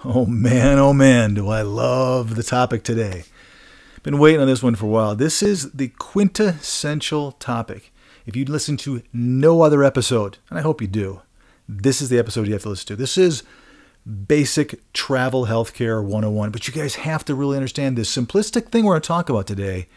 Oh man, do I love the topic today. Been waiting on this one for a while. This is the quintessential topic. If you listen to no other episode, and I hope you do, this is the episode you have to listen to. This is basic travel healthcare 101, but you guys have to really understand this simplistic thing we're going to talk about today,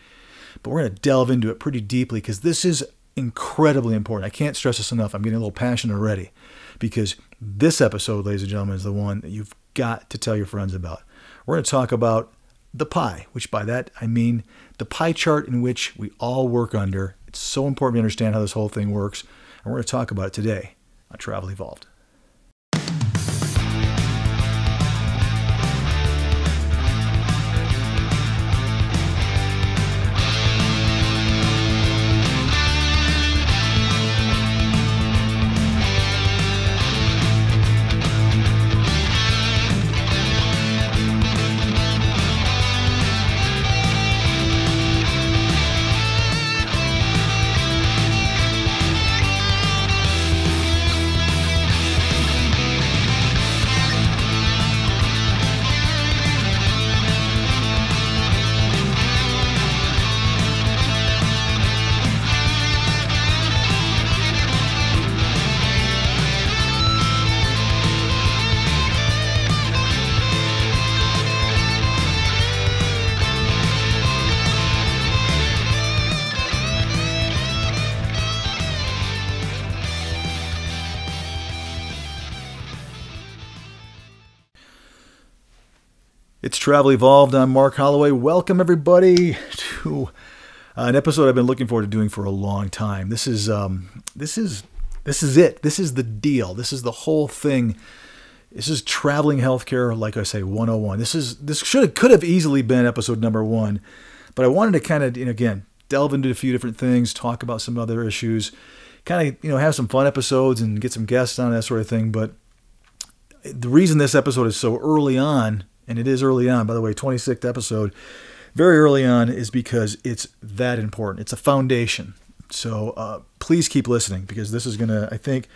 but we're going to delve into it pretty deeply because this is incredibly important. I can't stress this enough. I'm getting a little passionate already because this episode, ladies and gentlemen, is the one that you've got to tell your friends about. We're going to talk about the pie, which by that I mean the pie chart in which we all work under. It's so important to understand how this whole thing works, and we're going to talk about it today on Travel Evolved. It's Travel Evolved. I'm Mark Holloway. Welcome everybody to an episode I've been looking forward to doing for a long time. This is it. This is the deal. This is the whole thing. This is traveling healthcare, like I say, 101. This could have easily been episode number 1, but I wanted to kind of, again, delve into a few different things, talk about some other issues, kind of, have some fun episodes and get some guests on, that sort of thing. But the reason this episode is so early on, and it is early on, by the way, 26th episode, very early on, is because it's that important. It's a foundation. So please keep listening because this is going to, I think,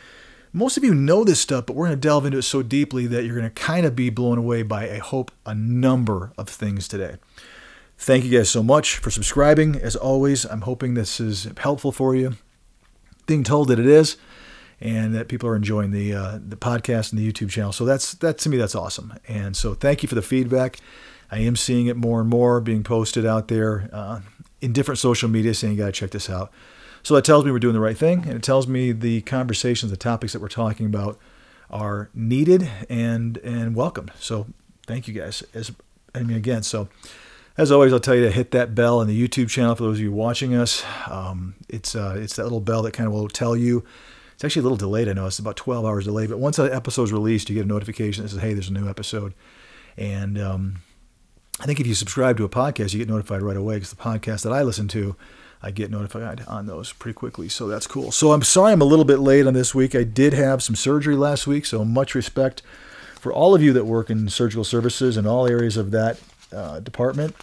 most of you know this stuff, but we're going to delve into it so deeply that you're going to kind of be blown away by, I hope, a number of things today. Thank you guys so much for subscribing. As always, I'm hoping this is helpful for you. Being told that it is, and that people are enjoying the podcast and the YouTube channel. So that to me, that's awesome. And so thank you for the feedback. I am seeing it more and more being posted out there in different social media saying, you got to check this out. So that tells me we're doing the right thing. And it tells me the conversations, the topics that we're talking about are needed and welcomed. So thank you guys. So as always, I'll tell you to hit that bell on the YouTube channel for those of you watching us. It's that little bell that kind of will tell you. It's actually a little delayed, I know. It's about 12 hours delayed. But once an episode is released, you get a notification that says, hey, there's a new episode. And I think if you subscribe to a podcast, you get notified right away because the podcast that I listen to, I get notified on those pretty quickly. So that's cool. So I'm sorry I'm a little bit late on this week. I did have some surgery last week, so much respect for all of you that work in surgical services and all areas of that department.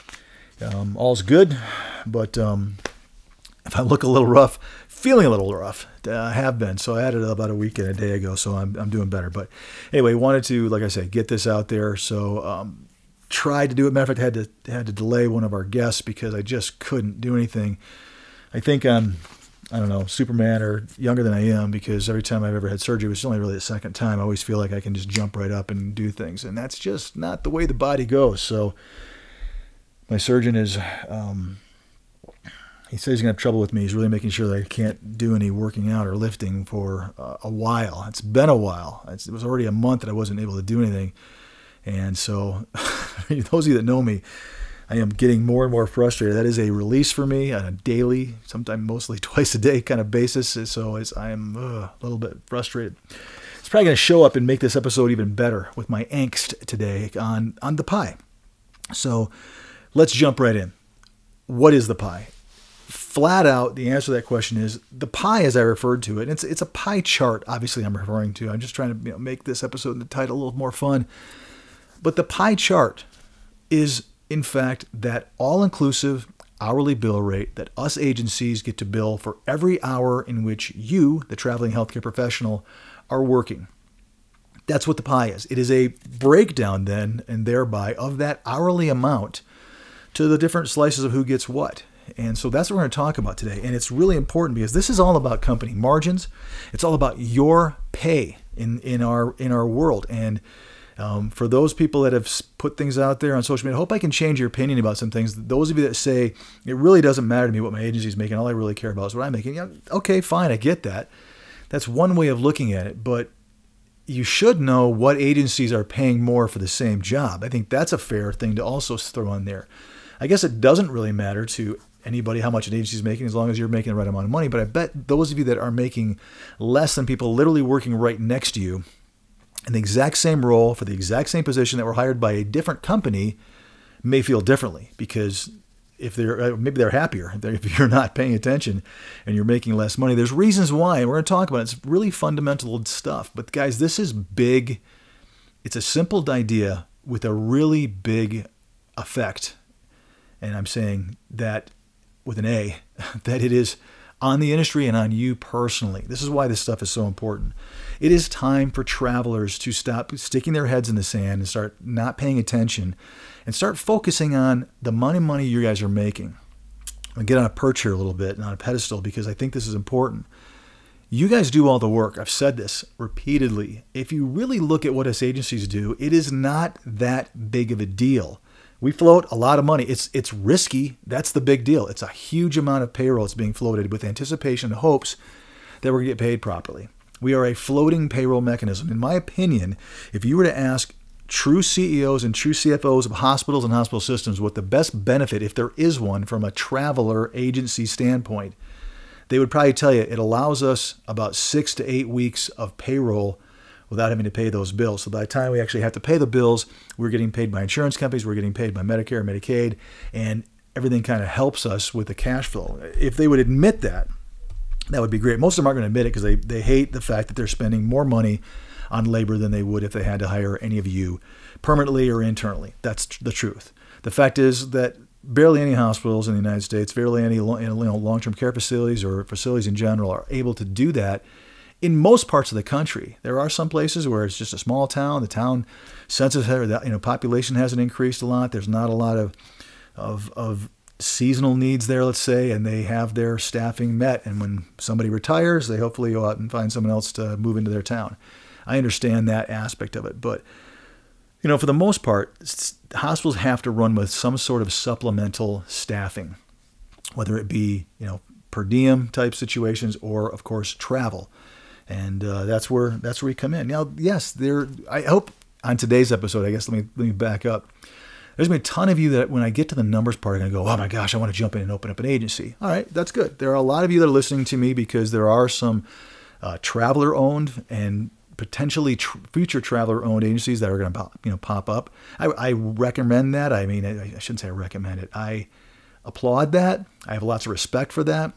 All's good, but if I look a little rough, feeling a little rough, I have been. So I had it about a week and a day ago, so I'm doing better. But anyway, wanted to, like I say, get this out there. So tried to do it. Matter of fact, had to delay one of our guests because I just couldn't do anything. I think I'm, I don't know, Superman or younger than I am because every time I've ever had surgery, which is only really the second time, I always feel like I can just jump right up and do things. And that's just not the way the body goes. So my surgeon is... he says he's going to have trouble with me. He's really making sure that I can't do any working out or lifting for a while. It's been a while. It was already a month that I wasn't able to do anything. And so those of you that know me, I am getting more and more frustrated. That is a release for me on a daily, sometimes mostly twice a day kind of basis. So I am a little bit frustrated. It's probably going to show up and make this episode even better with my angst today on the pie. So let's jump right in. What is the pie? Flat out, the answer to that question is the pie, as I referred to it. It's a pie chart, obviously, I'm referring to. I'm just trying to make this episode and the title a little more fun. But the pie chart is, in fact, that all-inclusive hourly bill rate that us agencies get to bill for every hour in which you, the traveling healthcare professional, are working. That's what the pie is. It is a breakdown then and thereby of that hourly amount to the different slices of who gets what. And so that's what we're going to talk about today. And it's really important because this is all about company margins. It's all about your pay in our world. And for those people that have put things out there on social media, I hope I can change your opinion about some things. Those of you that say, it really doesn't matter to me what my agency is making, all I really care about is what I'm making. Yeah, okay, fine, I get that. That's one way of looking at it. But you should know what agencies are paying more for the same job. I think that's a fair thing to also throw in there. I guess it doesn't really matter to anybody how much an agency is making as long as you're making the right amount of money. But I bet those of you that are making less than people literally working right next to you in the exact same role for the exact same position that were hired by a different company may feel differently, because if they're maybe they're happier if you're not paying attention and you're making less money. There's reasons why, and we're going to talk about it. It's really fundamental stuff. But guys, this is big. It's a simple idea with a really big effect. And I'm saying that with an A, that it is on the industry and on you personally. This is why this stuff is so important. It is time for travelers to stop sticking their heads in the sand and start not paying attention and start focusing on the money you guys are making. I'm going to get on a perch here a little bit and on a pedestal because I think this is important. You guys do all the work. I've said this repeatedly. If you really look at what us agencies do, it is not that big of a deal. We float a lot of money. It's risky. That's the big deal. It's a huge amount of payroll that's being floated with anticipation and hopes that we're going to get paid properly. We are a floating payroll mechanism. In my opinion, if you were to ask true CEOs and true CFOs of hospitals and hospital systems what the best benefit, if there is one, from a traveler agency standpoint, they would probably tell you it allows us about 6 to 8 weeks of payroll without having to pay those bills. So by the time we actually have to pay the bills, we're getting paid by insurance companies, we're getting paid by Medicare, Medicaid, and everything kind of helps us with the cash flow. If they would admit that, that would be great. Most of them aren't going to admit it because they hate the fact that they're spending more money on labor than they would if they had to hire any of you permanently or internally. That's the truth. The fact is that barely any hospitals in the United States, barely any long-term care facilities or facilities in general are able to do that. In most parts of the country, there are some places where it's just a small town. The town census, population hasn't increased a lot. There's not a lot of seasonal needs there, let's say, and they have their staffing met. And when somebody retires, they hopefully go out and find someone else to move into their town. I understand that aspect of it, but for the most part, hospitals have to run with some sort of supplemental staffing, whether it be per diem type situations or, of course, travel. And that's where we come in. Now, yes, I hope on today's episode, I guess let me back up. There's going to be a ton of you that when I get to the numbers part are going to go, oh my gosh, I want to jump in and open up an agency. All right, that's good. There are a lot of you that are listening to me because there are some traveler-owned and potentially future traveler-owned agencies that are going to pop up. I recommend that. I mean, I shouldn't say I recommend it. I applaud that. I have lots of respect for that.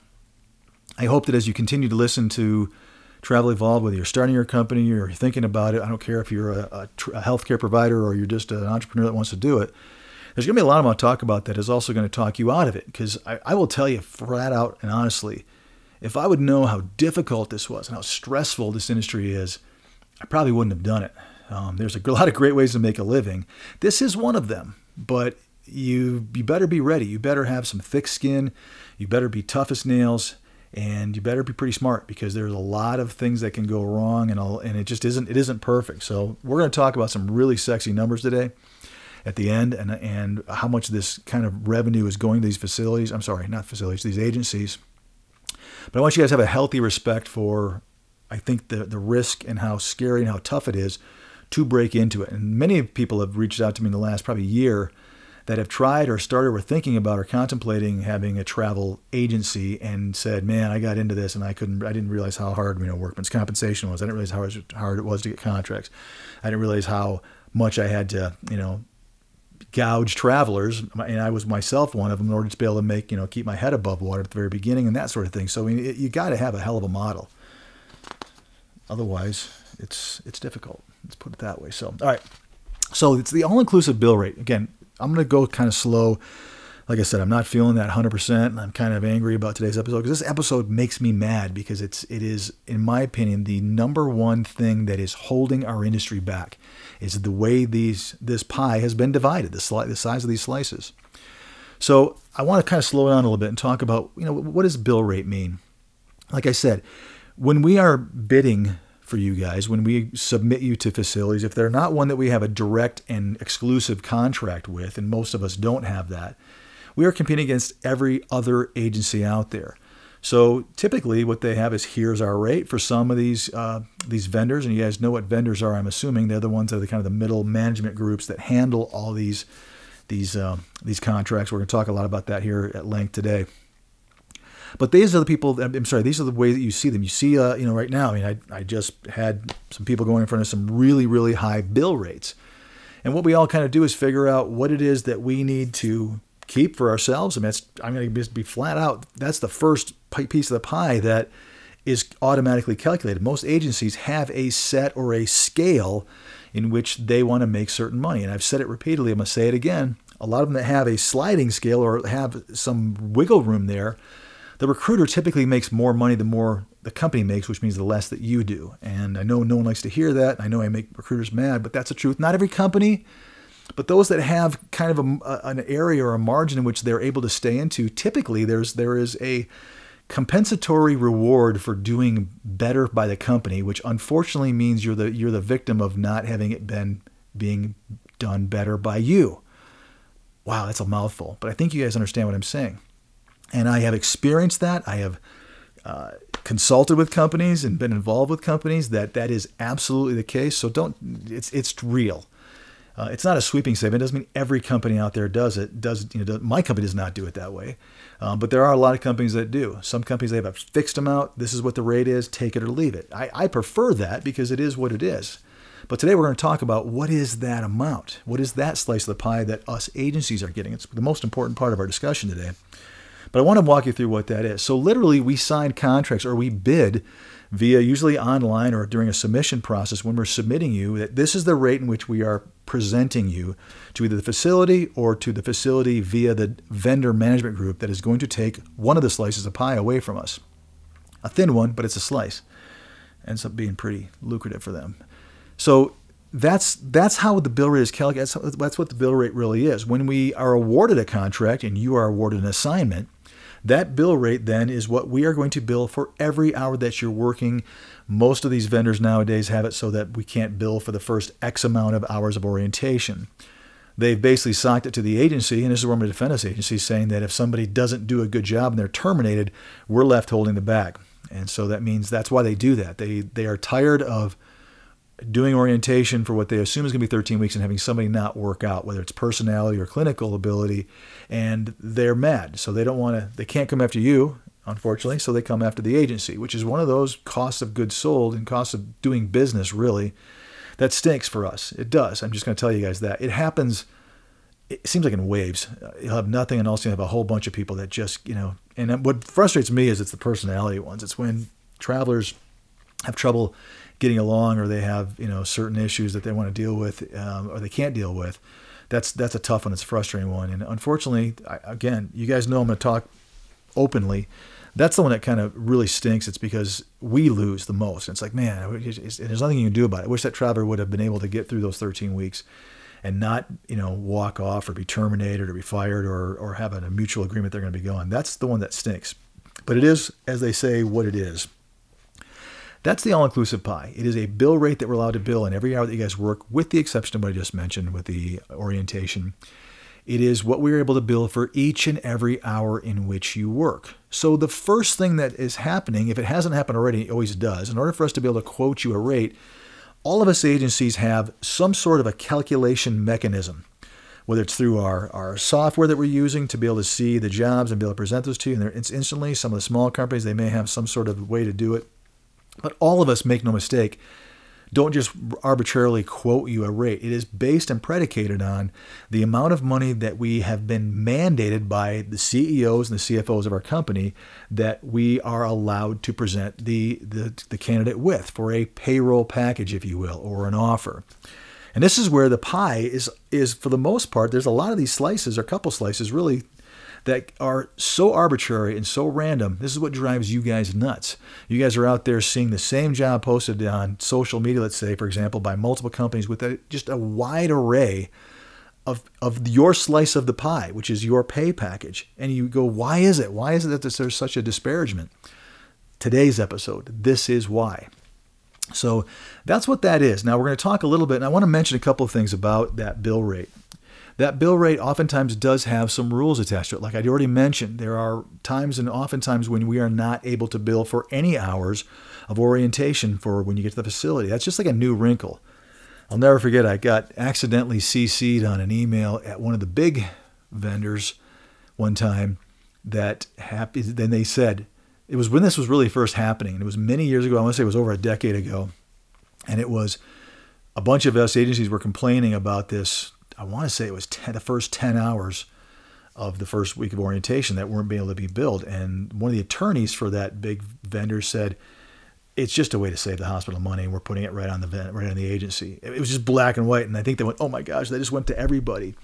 I hope that as you continue to listen to Travel Evolved, whether you're starting your company or you're thinking about it, I don't care if you're a healthcare provider or you're just an entrepreneur that wants to do it, there's going to be a lot of talk about that is also going to talk you out of it. Because I will tell you flat out and honestly, if I would know how difficult this was and how stressful this industry is, I probably wouldn't have done it. There's a lot of great ways to make a living. This is one of them, but you better be ready. You better have some thick skin. You better be tough as nails. And you better be pretty smart because there's a lot of things that can go wrong, and it just isn't perfect. So we're going to talk about some really sexy numbers today at the end, and how much this kind of revenue is going to these facilities. I'm sorry, not facilities, these agencies. But I want you guys to have a healthy respect for, I think, the risk and how scary and how tough it is to break into it. And many people have reached out to me in the last probably year that have tried or started or thinking about or contemplating having a travel agency and said, man, I got into this and I didn't realize how hard, workman's compensation was. I didn't realize how hard it was to get contracts. I didn't realize how much I had to, gouge travelers. And I was myself one of them in order to be able to make, keep my head above water at the very beginning and that sort of thing. So you got to have a hell of a model. Otherwise, it's difficult. Let's put it that way. So, all right. So it's the all-inclusive bill rate. Again, I'm going to go kind of slow Like I said, I'm not feeling that 100%, and I'm kind of angry about today's episode because this episode makes me mad because it is, in my opinion, the number one thing that is holding our industry back is the way this pie has been divided, the size of these slices. So I want to kind of slow down a little bit and talk about, what does bill rate mean? Like I said, when we are bidding for you guys, when we submit you to facilities, if they're not one that we have a direct and exclusive contract with, and most of us don't have that, we are competing against every other agency out there. So typically what they have is, here's our rate for some of these vendors. And you guys know what vendors are, I'm assuming. They're the ones that are the kind of the middle management groups that handle all these contracts. We're going to talk a lot about that here at length today. But these are the people, these are the way that you see them. You see, right now, I just had some people going in front of some really, really high bill rates. And what we all kind of do is figure out what it is that we need to keep for ourselves. I'm going to be flat out. That's the first piece of the pie that is automatically calculated. Most agencies have a set or a scale in which they want to make certain money. And I've said it repeatedly. I'm going to say it again. A lot of them that have a sliding scale or have some wiggle room there, the recruiter typically makes more money the more the company makes, which means the less that you do. And I know no one likes to hear that. I know I make recruiters mad, but that's the truth. Not every company, but those that have kind of an area or a margin in which they're able to stay into, typically there is a compensatory reward for doing better by the company, which unfortunately means you're the victim of not having it being done better by you. Wow, that's a mouthful, but I think you guys understand what I'm saying. And I have experienced that. I have consulted with companies and been involved with companies that is absolutely the case. So it's real. It's not a sweeping statement. It doesn't mean every company out there does it. My company does not do it that way. But there are a lot of companies that do. Some companies, they have a fixed amount. This is what the rate is. Take it or leave it. I prefer that because it is what it is. But today we're going to talk about what is that amount? What is that slice of the pie that us agencies are getting? It's the most important part of our discussion today. But I want to walk you through what that is. So literally we sign contracts or we bid via usually online or during a submission process when we're submitting you that this is the rate in which we are presenting you to either the facility or to the facility via the vendor management group that is going to take one of the slices of pie away from us. A thin one, but it's a slice. Ends up being pretty lucrative for them. So that's how the bill rate is calculated. That's what the bill rate really is. When we are awarded a contract and you are awarded an assignment, that bill rate then is what we are going to bill for every hour that you're working. Most of these vendors nowadays have it so that we can't bill for the first X amount of hours of orientation. They've basically socked it to the agency, and this is where I'm going to defend this agency, saying that if somebody doesn't do a good job and they're terminated, we're left holding the bag. And so that means that's why they do that. They are tired of doing orientation for what they assume is going to be 13 weeks and having somebody not work out, whether it's personality or clinical ability, and they're mad. So they can't come after you, unfortunately, so they come after the agency, which is one of those costs of goods sold and costs of doing business, really, that stinks for us. It does. I'm just going to tell you guys that. It happens, it seems like in waves. You'll have nothing, and also you have a whole bunch of people that just, and what frustrates me is it's the personality ones. It's when travelers have trouble getting along, or they have certain issues that they want to deal with, or they can't deal with. That's a tough one. It's a frustrating one. And unfortunately, again, you guys know I'm going to talk openly. That's the one that kind of really stinks. It's because we lose the most. And it's like, man, there's nothing you can do about it. I wish that traveler would have been able to get through those 13 weeks and not walk off or be terminated or be fired or have a mutual agreement they're going to be going. That's the one that stinks. But it is, as they say, what it is. That's the all-inclusive pie. It is a bill rate that we're allowed to bill in every hour that you guys work, with the exception of what I just mentioned with the orientation. It is what we're able to bill for each and every hour in which you work. So the first thing that is happening, if it hasn't happened already, it always does. In order for us to be able to quote you a rate, all of us agencies have some sort of a calculation mechanism, whether it's through our software that we're using to be able to see the jobs and be able to present those to you. And it's instantly, some of the small companies, they may have some sort of way to do it. But all of us, make no mistake, don't just arbitrarily quote you a rate. It is based and predicated on the amount of money that we have been mandated by the CEOs and the CFOs of our company that we are allowed to present the candidate with for a payroll package, if you will, or an offer. And this is where the pie is for the most part, there's a lot of these slices, or a couple slices really, that are so arbitrary and so random. This is what drives you guys nuts. You guys are out there seeing the same job posted on social media, let's say, for example, by multiple companies with just a wide array of your slice of the pie, which is your pay package. And you go, why is it? Why is it that there's such a disparagement? Today's episode, this is why. So that's what that is. Now we're going to talk a little bit, and I want to mention a couple of things about that bill rate. That bill rate oftentimes does have some rules attached to it. Like I already mentioned, there are times and oftentimes when we are not able to bill for any hours of orientation for when you get to the facility. That's just like a new wrinkle. I'll never forget, I got accidentally CC'd on an email at one of the big vendors one time then they said, it was when this was really first happening. And it was many years ago. I want to say it was over a decade ago. And it was a bunch of us agencies were complaining about this. I want to say it was the first 10 hours of the first week of orientation that weren't being able to be billed. And one of the attorneys for that big vendor said, it's just a way to save the hospital money, and we're putting it right on the agency. It was just black and white, and I think they went, oh my gosh, they just went to everybody.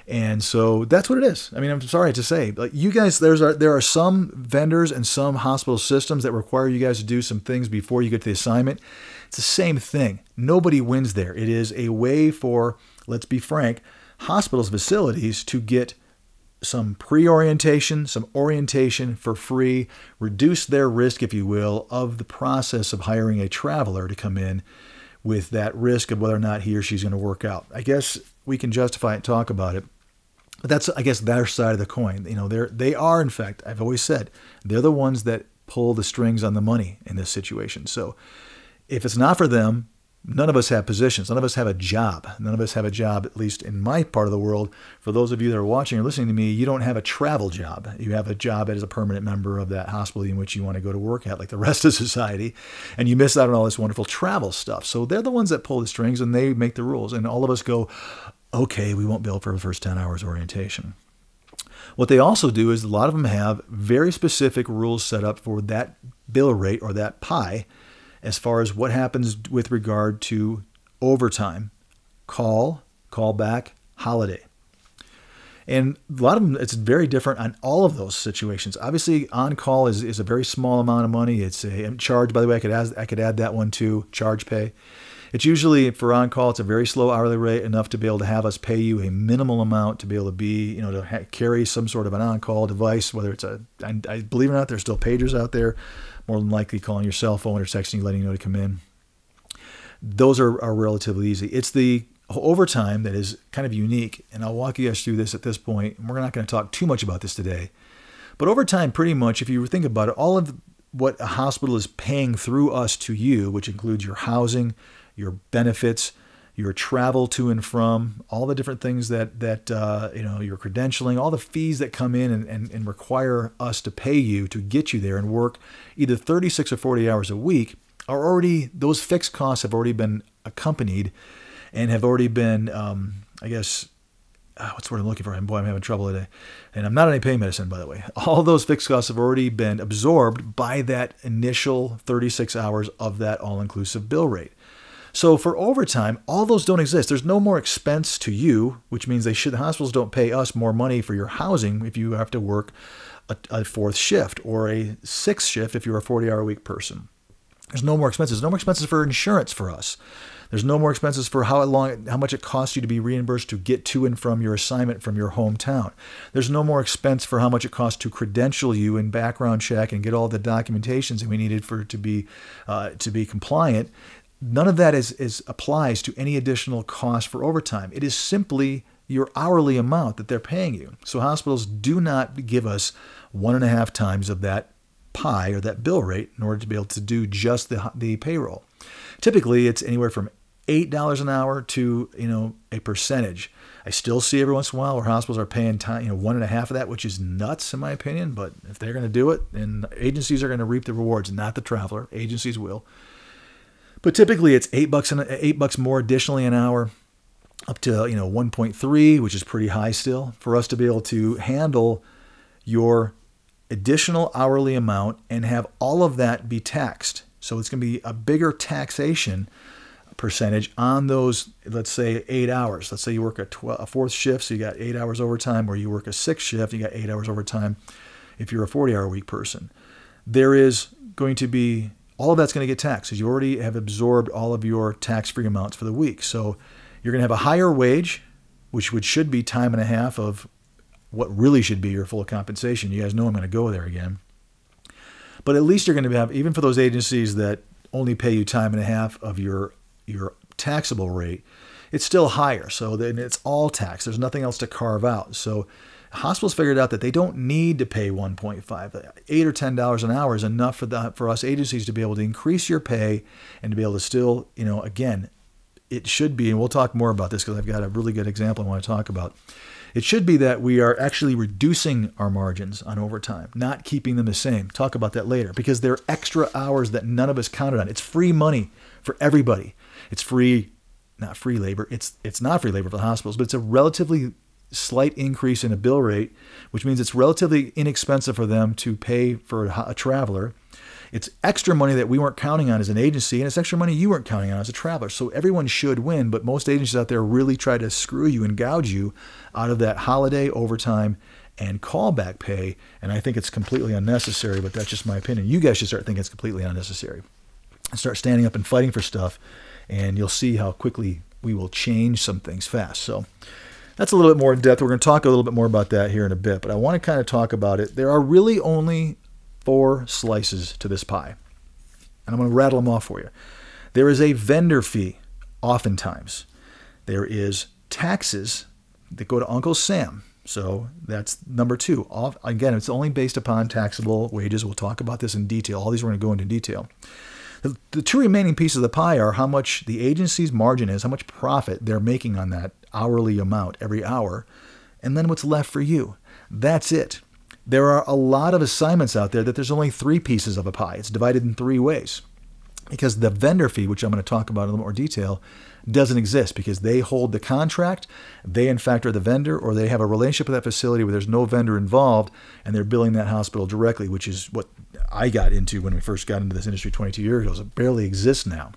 And so that's what it is. I mean, I'm sorry to say, like you guys, there are some vendors and some hospital systems that require you guys to do some things before you get to the assignment. It's the same thing. Nobody wins there. It is a way for, let's be frank, hospitals, facilities to get some pre-orientation, some orientation for free, reduce their risk, if you will, of the process of hiring a traveler to come in with that risk of whether or not he or she's going to work out. I guess we can justify it and talk about it. But that's, I guess, their side of the coin. You know, they are, in fact, I've always said, they're the ones that pull the strings on the money in this situation. So if it's not for them, none of us have positions. None of us have a job. None of us have a job, at least in my part of the world. For those of you that are watching or listening to me, you don't have a travel job. You have a job as a permanent member of that hospital in which you want to go to work at, like the rest of society, and you miss out on all this wonderful travel stuff. So they're the ones that pull the strings, and they make the rules. And all of us go, okay, we won't bill for the first 10 hours orientation. What they also do is a lot of them have very specific rules set up for that bill rate or that pie, as far as what happens with regard to overtime, callback, holiday. And a lot of them, it's very different on all of those situations. Obviously, on-call is a very small amount of money. It's a charge, by the way, I could add that one too, charge pay. It's usually, for on-call, it's a very slow hourly rate, enough to be able to have us pay you a minimal amount to be able to be, to carry some sort of an on-call device, whether it's I believe it or not, there's still pagers out there, more than likely calling your cell phone or texting you, letting you know to come in. Those are relatively easy. It's the overtime that is kind of unique, and I'll walk you guys through this at this point. We're not going to talk too much about this today. But overtime, pretty much, if you think about it, all of what a hospital is paying through us to you, which includes your housing, your benefits, your travel to and from, all the different things that your credentialing, all the fees that come in and require us to pay you to get you there and work either 36 or 40 hours a week, are already, those fixed costs have already been accompanied and have already been, what's the word I'm looking for? Boy, I'm having trouble today. And I'm not on any pain medicine, by the way. All those fixed costs have already been absorbed by that initial 36 hours of that all-inclusive bill rate. So for overtime, all those don't exist. There's no more expense to you, which means the hospitals don't pay us more money for your housing if you have to work a fourth shift or a sixth shift if you're a 40-hour-a-week person. There's no more expenses. There's no more expenses for insurance for us. There's no more expenses for how much it costs you to be reimbursed to get to and from your assignment from your hometown. There's no more expense for how much it costs to credential you and background check and get all the documentations that we needed to be compliant. None of that applies to any additional cost for overtime. It is simply your hourly amount that they're paying you. So hospitals do not give us 1.5 times of that pie or that bill rate in order to be able to do just the payroll. Typically, it's anywhere from $8 an hour to a percentage. I still see every once in a while where hospitals are paying 1.5 of that, which is nuts in my opinion. But if they're going to do it, then agencies are going to reap the rewards, not the traveler. Agencies will. But typically it's $8 more additionally an hour, up to 1.3, which is pretty high still, for us to be able to handle your additional hourly amount and have all of that be taxed. So it's going to be a bigger taxation percentage on those, let's say 8 hours. Let's say you work a fourth shift, so you got 8 hours overtime, or you work a sixth shift, you got 8 hours overtime if you're a 40-hour week person. There is going to be, all of that's going to get taxed because you already have absorbed all of your tax-free amounts for the week. So you're going to have a higher wage, which should be time and a half of what really should be your full compensation. You guys know I'm going to go there again. But at least you're going to have, even for those agencies that only pay you time and a half of your taxable rate, it's still higher. So then it's all tax. There's nothing else to carve out. So hospitals figured out that they don't need to pay 1.5. $8 or $10 an hour is enough for us agencies to be able to increase your pay and to be able to still, again, it should be, and we'll talk more about this because I've got a really good example I want to talk about. It should be that we are actually reducing our margins on overtime, not keeping them the same. Talk about that later because they're extra hours that none of us counted on. It's free money for everybody. It's free, not free labor. It's not free labor for the hospitals, but it's a relatively slight increase in a bill rate, which means it's relatively inexpensive for them to pay for a traveler. It's extra money that we weren't counting on as an agency, and it's extra money you weren't counting on as a traveler. So everyone should win, but most agencies out there really try to screw you and gouge you out of that holiday, overtime, and callback pay. And I think it's completely unnecessary, but that's just my opinion. You guys should start thinking it's completely unnecessary. Start standing up and fighting for stuff, and you'll see how quickly we will change some things fast. So that's a little bit more in depth. We're going to talk a little bit more about that here in a bit, but I want to kind of talk about it. There are really only 4 slices to this pie, and I'm going to rattle them off for you. There is a vendor fee, oftentimes. There is taxes that go to Uncle Sam. So that's number 2. Again, it's only based upon taxable wages. We'll talk about this in detail. All these we're going to go into detail. The 2 remaining pieces of the pie are how much the agency's margin is, how much profit they're making on that hourly amount every hour, and then what's left for you. That's it. There are a lot of assignments out there that there's only 3 pieces of a pie. It's divided in 3 ways because the vendor fee, which I'm going to talk about in a little more detail, doesn't exist because they hold the contract. They, in fact, are the vendor, or they have a relationship with that facility where there's no vendor involved and they're billing that hospital directly, which is what I got into when we first got into this industry 22 years ago. So it barely exists now.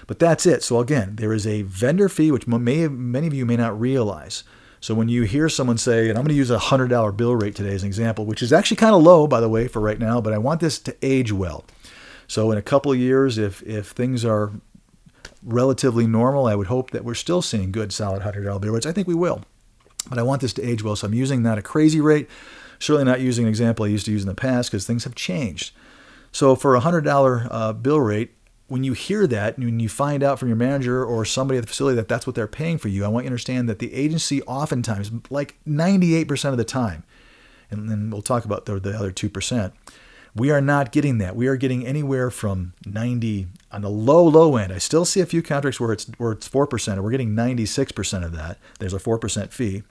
But that's it. So again, there is a vendor fee, which many of you may not realize. So when you hear someone say, and I'm going to use a $100 bill rate today as an example, which is actually kind of low, by the way, for right now, but I want this to age well. So in a couple of years, if things are relatively normal, I would hope that we're still seeing good, solid $100 bill rates. I think we will. But I want this to age well, so I'm using not a crazy rate, certainly not using an example I used to use in the past because things have changed. So for a $100 bill rate, when you hear that, and when you find out from your manager or somebody at the facility that that's what they're paying for you, I want you to understand that the agency oftentimes, like 98% of the time, and then we'll talk about the other 2%, we are not getting that. We are getting anywhere from 90 on the low end. I still see a few contracts where it's 4%, and we're getting 96% of that. There's a 4% fee.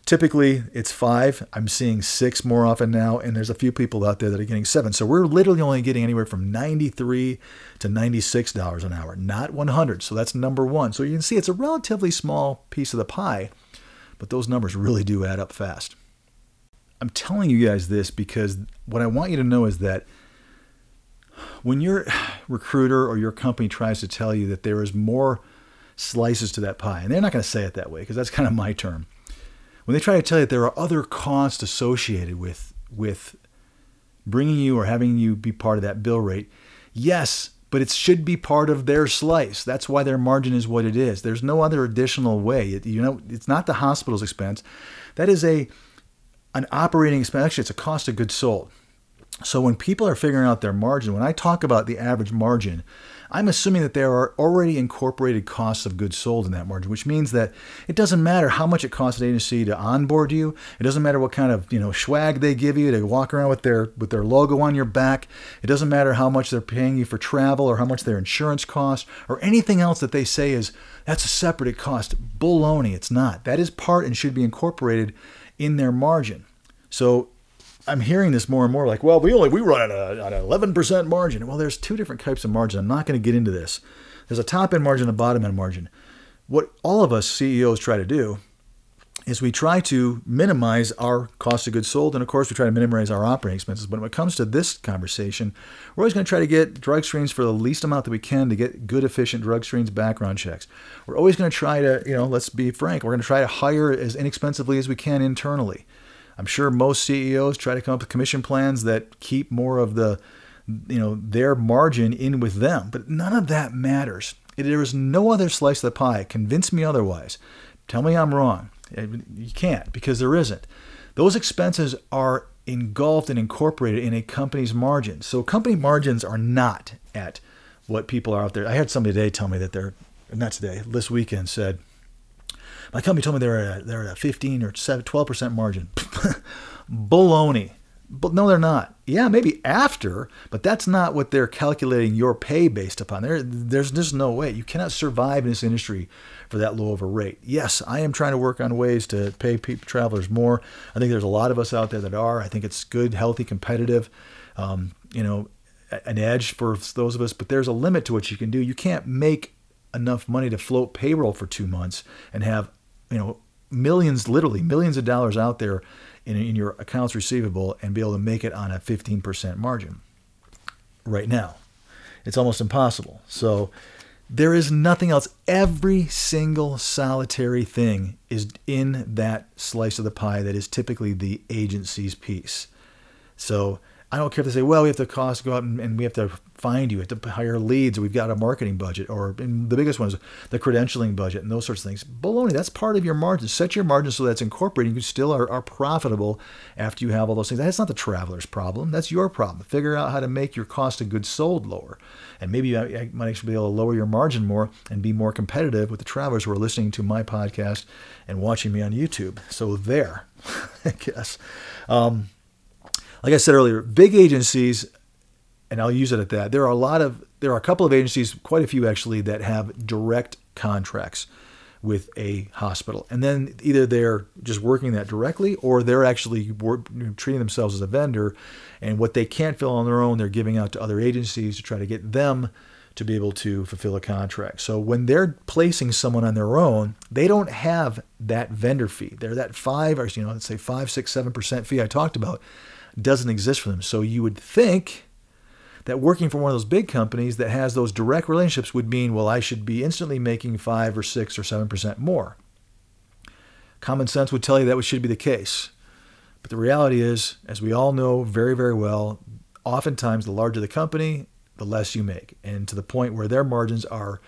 Typically, it's 5. I'm seeing 6 more often now, and there's a few people out there that are getting 7. So we're literally only getting anywhere from $93 to $96 an hour, not 100. So that's number 1. So you can see it's a relatively small piece of the pie, but those numbers really do add up fast. I'm telling you guys this because what I want you to know is that when your recruiter or your company tries to tell you that there is more slices to that pie, and they're not going to say it that way because that's kind of my term. When they try to tell you that there are other costs associated with bringing you or having you be part of that bill rate, yes, but it should be part of their slice. That's why their margin is what it is. There's no other additional way. It's not the hospital's expense. That is an operating expense. Actually, it's a cost of goods sold. So when people are figuring out their margin, when I talk about the average margin, I'm assuming that there are already incorporated costs of goods sold in that margin, which means that it doesn't matter how much it costs an agency to onboard you. It doesn't matter what kind of swag they give you to walk around with their logo on your back. It doesn't matter how much they're paying you for travel or how much their insurance costs or anything else that they say is that's a separate cost. Baloney, it's not. That is part and should be incorporated in their margin. So I'm hearing this more and more like, well, we run on an 11% margin. Well, there's 2 different types of margin. I'm not going to get into this. There's a top end margin and a bottom end margin. What all of us CEOs try to do is we try to minimize our cost of goods sold, and of course we try to minimize our operating expenses. But when it comes to this conversation, we're always going to try to get drug screens for the least amount that we can to get good, efficient drug screens, background checks. We're always going to try to, let's be frank, we're going to try to hire as inexpensively as we can internally. I'm sure most CEOs try to come up with commission plans that keep more of the, their margin in with them, but none of that matters. There is no other slice of the pie. Convince me otherwise. Tell me I'm wrong. You can't, because there isn't. Those expenses are engulfed and incorporated in a company's margins. So company margins are not at what people are out there. I had somebody today tell me that this weekend said, my company told me they're at a 15 or 12% margin. Baloney. But no, they're not. Yeah, maybe after, but that's not what they're calculating your pay based upon. There's just no way. You cannot survive in this industry for that low of a rate. Yes, I am trying to work on ways to pay travelers more. I think there's a lot of us out there that are. I think it's good, healthy, competitive, an edge for those of us. But there's a limit to what you can do. You can't make enough money to float payroll for 2 months and have, millions, literally millions of dollars out there in your accounts receivable and be able to make it on a 15% margin right now. It's almost impossible. So there is nothing else. Every single solitary thing is in that slice of the pie that is typically the agency's piece. So I don't care if they say, well, we have to go out and we have to find you, we have to hire leads, or we've got a marketing budget, or the biggest one is the credentialing budget and those sorts of things. Baloney, that's part of your margin. Set your margin so that's incorporated. You still are profitable after you have all those things. That's not the traveler's problem. That's your problem. Figure out how to make your cost of goods sold lower. And maybe I might actually be able to lower your margin more and be more competitive with the travelers who are listening to my podcast and watching me on YouTube. So there, I guess. Like I said earlier, big agencies, and I'll use it at that. There are a couple of agencies, quite a few actually, that have direct contracts with a hospital. And then either they're just working that directly, or they're actually treating themselves as a vendor. And what they can't fill on their own, they're giving out to other agencies to try to get them to be able to fulfill a contract. So when they're placing someone on their own, they don't have that vendor fee. They're that 5 or let's say 5, 6, 7% fee I talked about doesn't exist for them. So you would think that working for one of those big companies that has those direct relationships would mean, well, I should be instantly making 5 or 6 or 7% more. Common sense would tell you that should be the case. But the reality is, as we all know very, very well, oftentimes the larger the company, the less you make. And to the point where their margins are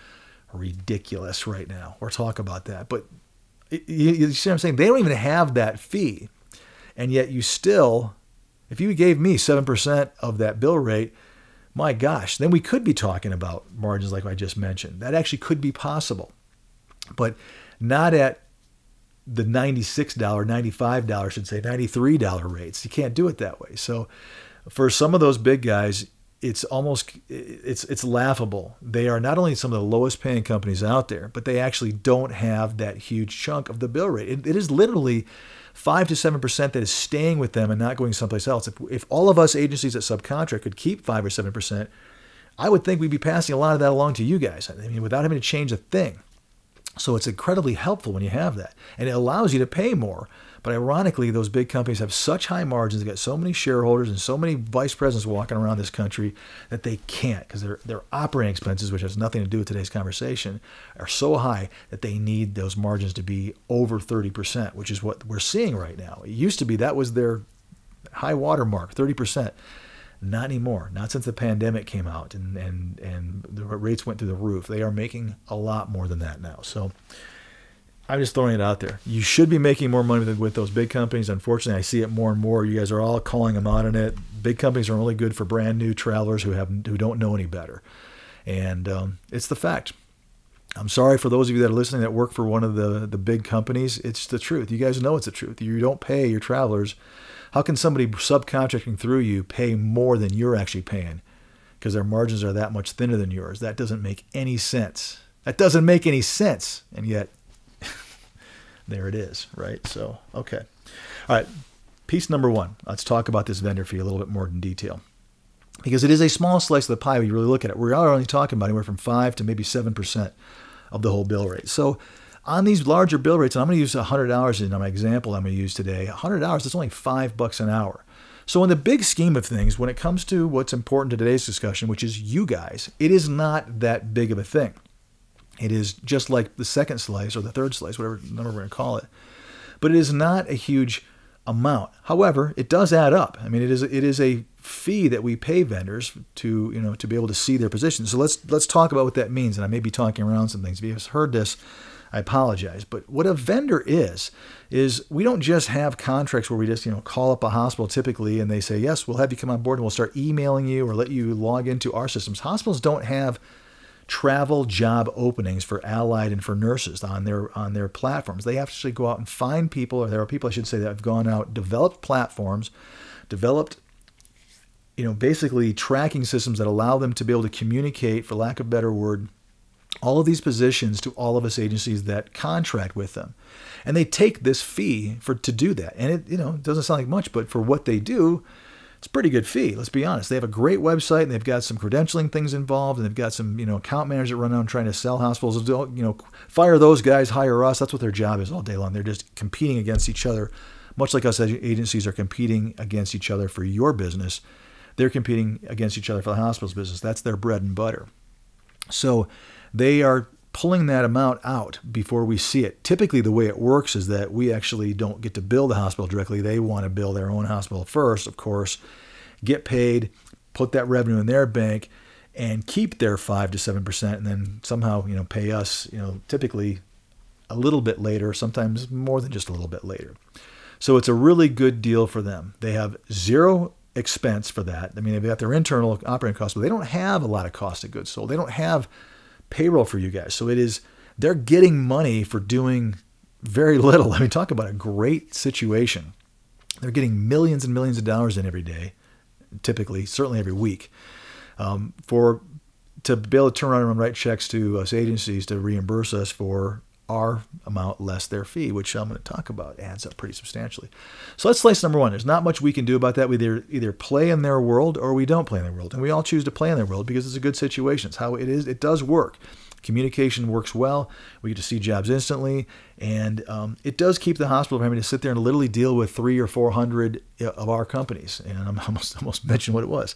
ridiculous right now. We'll talk about that. But you see what I'm saying? They don't even have that fee. And yet you still, if you gave me 7% of that bill rate, my gosh, then we could be talking about margins like I just mentioned. That actually could be possible, but not at the $96, $95, should say $93 rates. You can't do it that way. So for some of those big guys, it's laughable. They are not only some of the lowest paying companies out there, but they actually don't have that huge chunk of the bill rate. It is literally 5 to 7% that is staying with them and not going someplace else. If all of us agencies that subcontract could keep 5 or 7%, I would think we'd be passing a lot of that along to you guys. I mean, without having to change a thing. So it's incredibly helpful when you have that. And it allows you to pay more. But ironically, those big companies have such high margins, they've got so many shareholders and so many vice presidents walking around this country that they can't, because their operating expenses, which has nothing to do with today's conversation, are so high that they need those margins to be over 30%, which is what we're seeing right now. It used to be that was their high water mark, 30%. Not anymore. Not since the pandemic came out and the rates went through the roof. They are making a lot more than that now. So I'm just throwing it out there. You should be making more money with those big companies. Unfortunately, I see it more and more. You guys are all calling them out on it. Big companies are only good for brand new travelers who don't know any better. And it's the fact. I'm sorry for those of you that are listening that work for one of the big companies. It's the truth. You guys know it's the truth. You don't pay your travelers. How can somebody subcontracting through you pay more than you're actually paying? Because their margins are that much thinner than yours. That doesn't make any sense. That doesn't make any sense. And yet, there it is, right? So, okay. All right. Piece number 1. Let's talk about this vendor fee a little bit more in detail. Because it is a small slice of the pie when you really look at it. We are only talking about anywhere from 5 to maybe 7% of the whole bill rate. So On these larger bill rates, and I'm going to use $100 in my example I'm going to use today, $100 is only $5 an hour. So in the big scheme of things, when it comes to what's important to today's discussion, which is you guys, it is not that big of a thing. It is just like the second slice or the third slice, whatever number we're going to call it. But it is not a huge amount. However, it does add up. I mean, it is a fee that we pay vendors to be able to see their position. So let's talk about what that means. And I may be talking around some things. If you've heard this, I apologize. But what a vendor is we don't just have contracts where we just call up a hospital typically and they say, yes, we'll have you come on board and we'll start emailing you or let you log into our systems. Hospitals don't have travel job openings for allied and for nurses on their platforms. They have to actually go out and find people, or there are people, I should say, that have gone out, developed platforms, developed basically tracking systems that allow them to be able to communicate, for lack of a better word, all of these positions to all of us agencies that contract with them. And they take this fee to do that. And it doesn't sound like much, but for what they do, it's a pretty good fee. Let's be honest. They have a great website and they've got some credentialing things involved and they've got some, account managers that run around trying to sell hospitals. Fire those guys, hire us. That's what their job is all day long. They're just competing against each other, much like us agencies are competing against each other for your business. They're competing against each other for the hospital's business. That's their bread and butter. So they are pulling that amount out before we see it. Typically, the way it works is that we actually don't get to bill the hospital directly. They want to bill their own hospital first, of course, get paid, put that revenue in their bank, and keep their 5 to 7%, and then somehow pay us typically a little bit later, sometimes more than just a little bit later. So it's a really good deal for them. They have zero expense for that. I mean, they've got their internal operating costs, but they don't have a lot of cost of goods sold. They don't have payroll for you guys. So they're getting money for doing very little. I mean, talk about a great situation. They're getting millions and millions of dollars in every day, typically, certainly every week, to be able to turn around and write checks to us agencies to reimburse us for our amount less their fee, which I'm going to talk about, adds up pretty substantially. So that's slice number one. There's not much we can do about that. We either play in their world or we don't play in their world. And we all choose to play in their world because it's a good situation. It's how it is. It does work. Communication works well. We get to see jobs instantly. And it does keep the hospital from having to sit there and literally deal with 300 or 400 of our companies. And I almost mentioned what it was.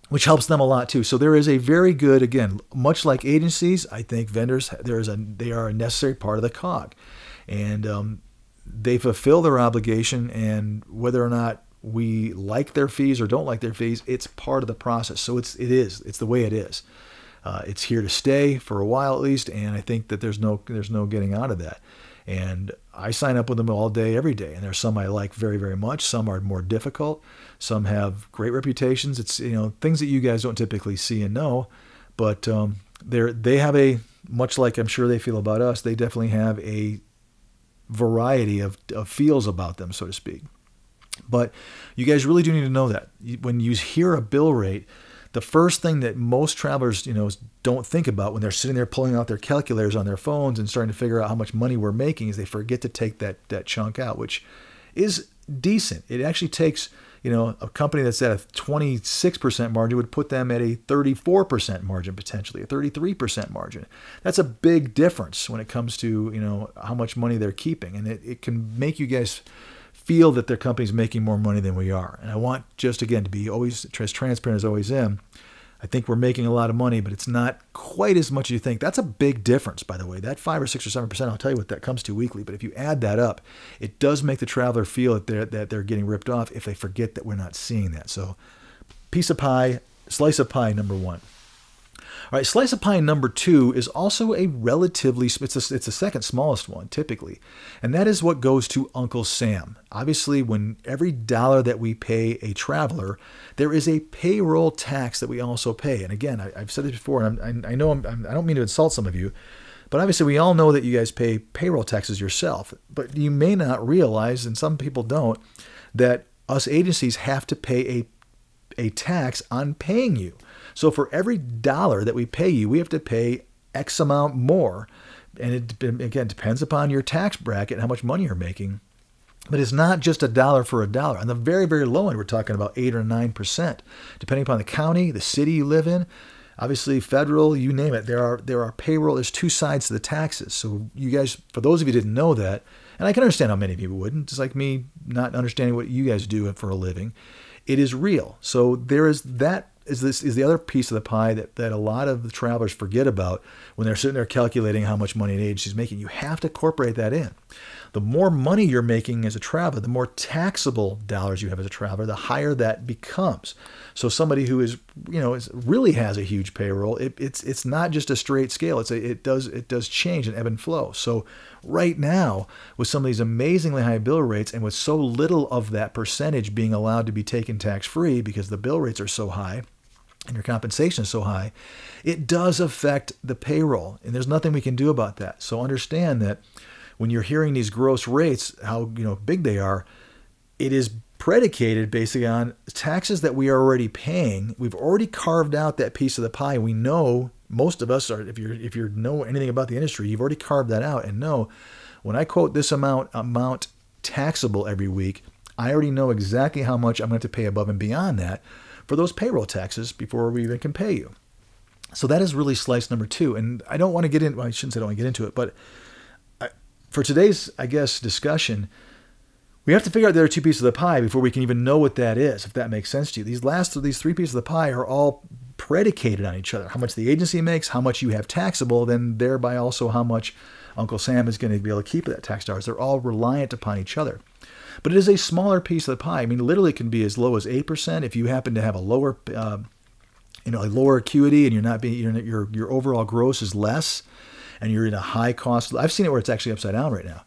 Which helps them a lot too. So there is a very good, again, much like agencies, I think vendors, they are a necessary part of the cog. And they fulfill their obligation, and whether or not we like their fees or don't like their fees, it's part of the process. So it's the way it is. It's here to stay for a while at least, and I think that there's no getting out of that. And I sign up with them all day, every day. And there's some I like very, very much. Some are more difficult. Some have great reputations. It's things that you guys don't typically see and know, but they have a, much like I'm sure they feel about us, they definitely have a variety of feels about them, so to speak. But you guys really do need to know that when you hear a bill rate, the first thing that most travelers, don't think about when they're sitting there pulling out their calculators on their phones and starting to figure out how much money we're making is they forget to take that chunk out, which is decent. It actually takes, a company that's at a 26% margin would put them at a 34% margin, potentially a 33% margin. That's a big difference when it comes to, how much money they're keeping. And it can make you guys feel that their company's making more money than we are. And I want, just again, to be always as transparent as I always am. I think we're making a lot of money, but it's not quite as much as you think. That's a big difference, by the way. That 5 or 6 or 7%, I'll tell you what that comes to weekly. But if you add that up, it does make the traveler feel that they're getting ripped off if they forget that we're not seeing that. So piece of pie, slice of pie number one. All right, slice of pie number two is also a relatively, it's the second smallest one typically, and that is what goes to Uncle Sam. Obviously, when every dollar that we pay a traveler, there is a payroll tax that we also pay. And again, I've said this before, and I know I don't mean to insult some of you, but obviously we all know that you guys pay payroll taxes yourself, but you may not realize, and some people don't, that us agencies have to pay a tax on paying you. So for every dollar that we pay you, we have to pay X amount more. And it, again, depends upon your tax bracket and how much money you're making. But it's not just a dollar for a dollar. On the very, very low end, we're talking about 8 or 9%, depending upon the county, the city you live in. Obviously, federal, you name it. There are payroll. There's two sides to the taxes. So you guys, for those of you who didn't know that, and I can understand how many of you wouldn't, just like me not understanding what you guys do for a living, it is real. So there is that. This is the other piece of the pie that a lot of the travelers forget about when they're sitting there calculating how much money an agency is making. You have to incorporate that in. The more money you're making as a traveler, the more taxable dollars you have as a traveler, the higher that becomes. So somebody who is, really has a huge payroll, it's not just a straight scale. It does change and ebb and flow. So right now, with some of these amazingly high bill rates and with so little of that percentage being allowed to be taken tax-free because the bill rates are so high, and your compensation is so high, it does affect the payroll. And there's nothing we can do about that. So understand that when you're hearing these gross rates, how big they are, it is predicated basically on taxes that we are already paying. We've already carved out that piece of the pie. We know, most of us are, if you know anything about the industry, you've already carved that out and know when I quote this amount taxable every week, I already know exactly how much I'm going to pay above and beyond that for those payroll taxes before we even can pay you. So that is really slice number 2. And I don't want to get in, well, I shouldn't say I don't want to get into it, but for today's, discussion, we have to figure out the other two pieces of the pie before we can even know what that is, if that makes sense to you. These 3 pieces of the pie are all predicated on each other. How much the agency makes, how much you have taxable, then thereby also how much Uncle Sam is going to be able to keep of that tax dollars. They're all reliant upon each other. But it is a smaller piece of the pie. I mean, literally it can be as low as 8% if you happen to have a lower, a lower acuity and you're not being, your overall gross is less and you're in a high cost. I've seen it where it's actually upside down right now,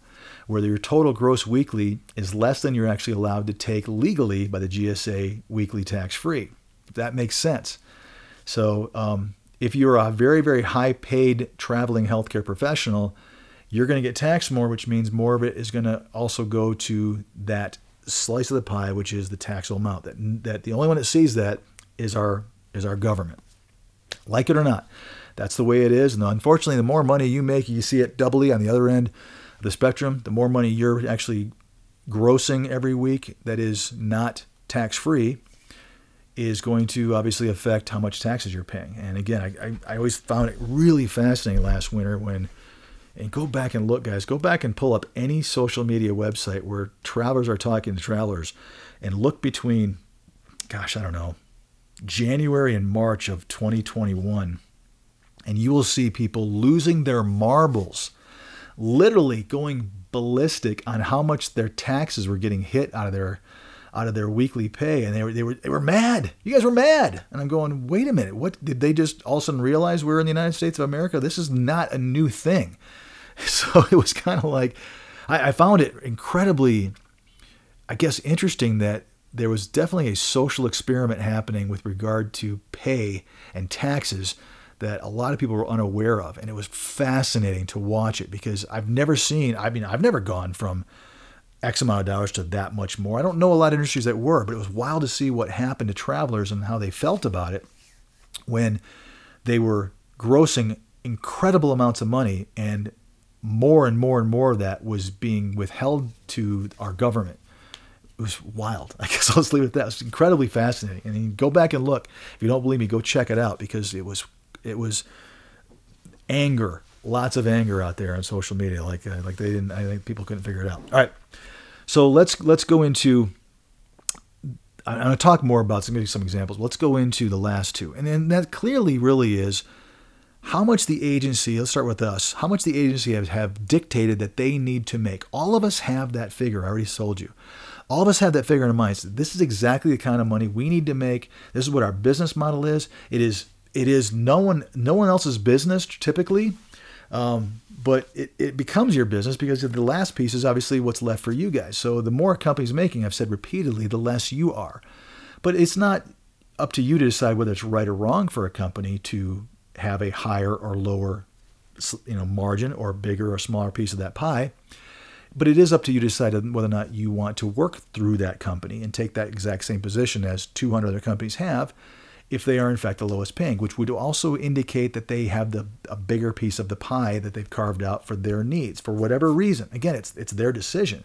where your total gross weekly is less than you're actually allowed to take legally by the GSA weekly tax-free. If that makes sense. So if you're a very, very high-paid traveling healthcare professional, you're going to get taxed more, which means more of it is going to also go to that slice of the pie, which is the taxable amount. That the only one that sees that is our government. Like it or not, that's the way it is. And unfortunately, the more money you make, you see it doubly on the other end of the spectrum. The more money you're actually grossing every week that is not tax-free is going to obviously affect how much taxes you're paying. And again, I always found it really fascinating last winter and go back and look, guys. Go back and pull up any social media website where travelers are talking to travelers and look between, January and March of 2021. And you will see people losing their marbles, literally going ballistic on how much their taxes were getting hit out of their weekly pay. And they were mad. You guys were mad. And I'm going, wait a minute. What did they just all of a sudden realize we're in the United States of America? This is not a new thing. So it was kind of like, I found it incredibly, interesting that there was definitely a social experiment happening with regard to pay and taxes that a lot of people were unaware of. And it was fascinating to watch it because I've never gone from X amount of dollars to that much more. I don't know a lot of industries that were, but it was wild to see what happened to travelers and how they felt about it when they were grossing incredible amounts of money and more and more and more of that was being withheld to our government. It was wild. I guess I'll just leave it at that. It was incredibly fascinating. And you go back and look. If you don't believe me, go check it out because it was anger, lots of anger out there on social media. I think people couldn't figure it out. All right. So let's go into, I'm going to talk more about some examples. Let's go into the last two. And then that clearly really is how much the agency, let's start with us, how much the agency have dictated that they need to make. All of us have that figure. I already told you. All of us have that figure in our minds. This is exactly the kind of money we need to make. This is what our business model is. It is no one else's business typically, but it becomes your business because the last piece is obviously what's left for you guys. So the more a company's making, I've said repeatedly, the less you are. But it's not up to you to decide whether it's right or wrong for a company to have a higher or lower, margin or bigger or smaller piece of that pie. But it is up to you to decide whether or not you want to work through that company and take that exact same position as 200 other companies have if they are in fact the lowest paying, which would also indicate that they have a bigger piece of the pie that they've carved out for their needs for whatever reason. Again, it's their decision.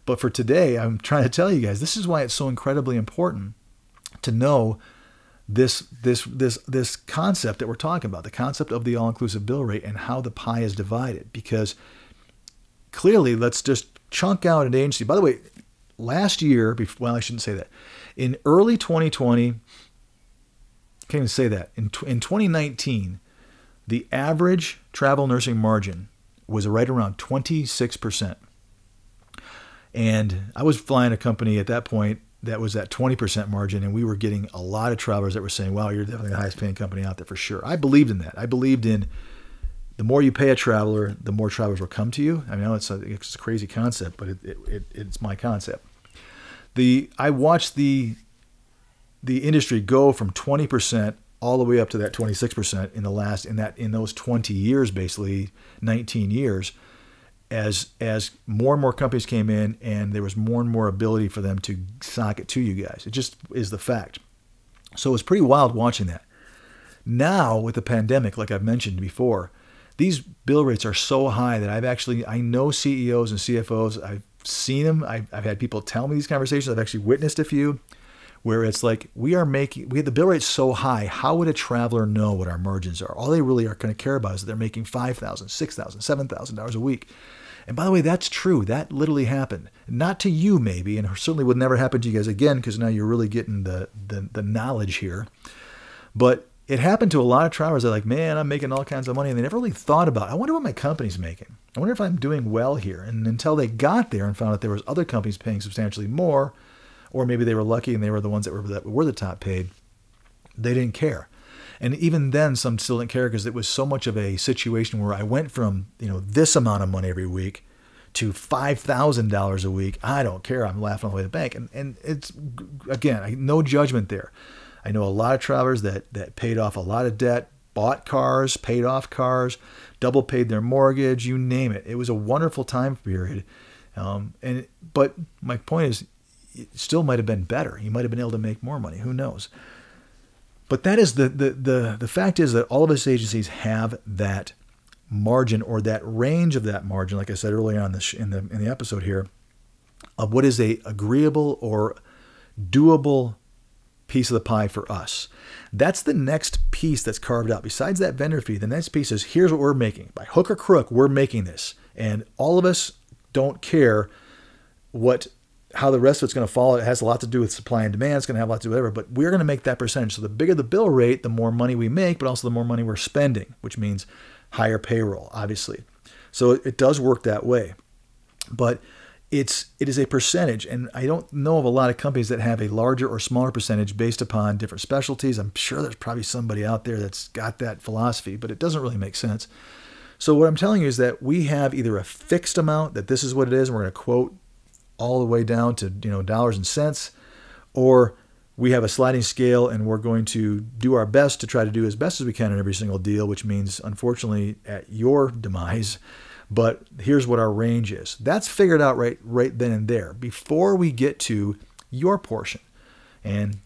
But for today, I'm trying to tell you guys, this is why it's so incredibly important to know this concept that we're talking about, the concept of the all-inclusive bill rate and how the pie is divided. Because clearly, let's just chunk out an agency. By the way, last year, well, I shouldn't say that. In early 2020, can't even say that. In 2019, the average travel nursing margin was right around 26%. And I was flying a company at that point that was at 20% margin, and we were getting a lot of travelers that were saying, wow, you're definitely the highest paying company out there for sure. I believed in that. I believed in the more you pay a traveler, the more travelers will come to you. I know it's a crazy concept, but it's my concept. I watched the industry go from 20% all the way up to that 26% in those 20 years, basically 19 years, as more and more companies came in and there was more and more ability for them to sock it to you guys. It just is the fact. So it was pretty wild watching that. Now with the pandemic, like I've mentioned before, these bill rates are so high that I know CEOs and CFOs. I've seen them. I've had people tell me these conversations. I've actually witnessed a few where it's like we have the bill rates so high. How would a traveler know what our margins are? All they really are going to care about is that they're making $5,000, $6,000, $7,000 a week. And by the way, that's true. That literally happened. Not to you maybe, and certainly would never happen to you guys again, because now you're really getting the knowledge here. But it happened to a lot of travelers that are like, man, I'm making all kinds of money. And they never really thought about, I wonder what my company's making. I wonder if I'm doing well here. And until they got there and found out there was other companies paying substantially more, or maybe they were lucky and they were the ones that were the top paid, they didn't care. And even then, some still didn't care because it was so much of a situation where I went from, this amount of money every week to $5,000 a week. I don't care. I'm laughing all the way to the bank. And it's, again, no judgment there. I know a lot of travelers that paid off a lot of debt, bought cars, paid off cars, double paid their mortgage, you name it. It was a wonderful time period. But my point is, it still might have been better. You might have been able to make more money. Who knows? But that is the fact is that all of us agencies have that margin or that range of that margin, like I said earlier on in the episode here, of what is a agreeable or doable piece of the pie for us. That's the next piece that's carved out. Besides that vendor fee, the next piece is here's what we're making. By hook or crook, we're making this. And all of us don't care how the rest of it's going to fall. It has a lot to do with supply and demand. It's going to have a lot to do with whatever, but we're going to make that percentage. So the bigger the bill rate, the more money we make, but also the more money we're spending, which means higher payroll, obviously. So it does work that way. But it is a percentage, and I don't know of a lot of companies that have a larger or smaller percentage based upon different specialties. I'm sure there's probably somebody out there that's got that philosophy, but it doesn't really make sense. So what I'm telling you is that we have either a fixed amount that this is what it is, and we're going to quote all the way down to dollars and cents, or we have a sliding scale and we're going to do our best to try to do as best as we can in every single deal, which means unfortunately at your demise. But here's what our range is. That's figured out right then and there before we get to your portion. And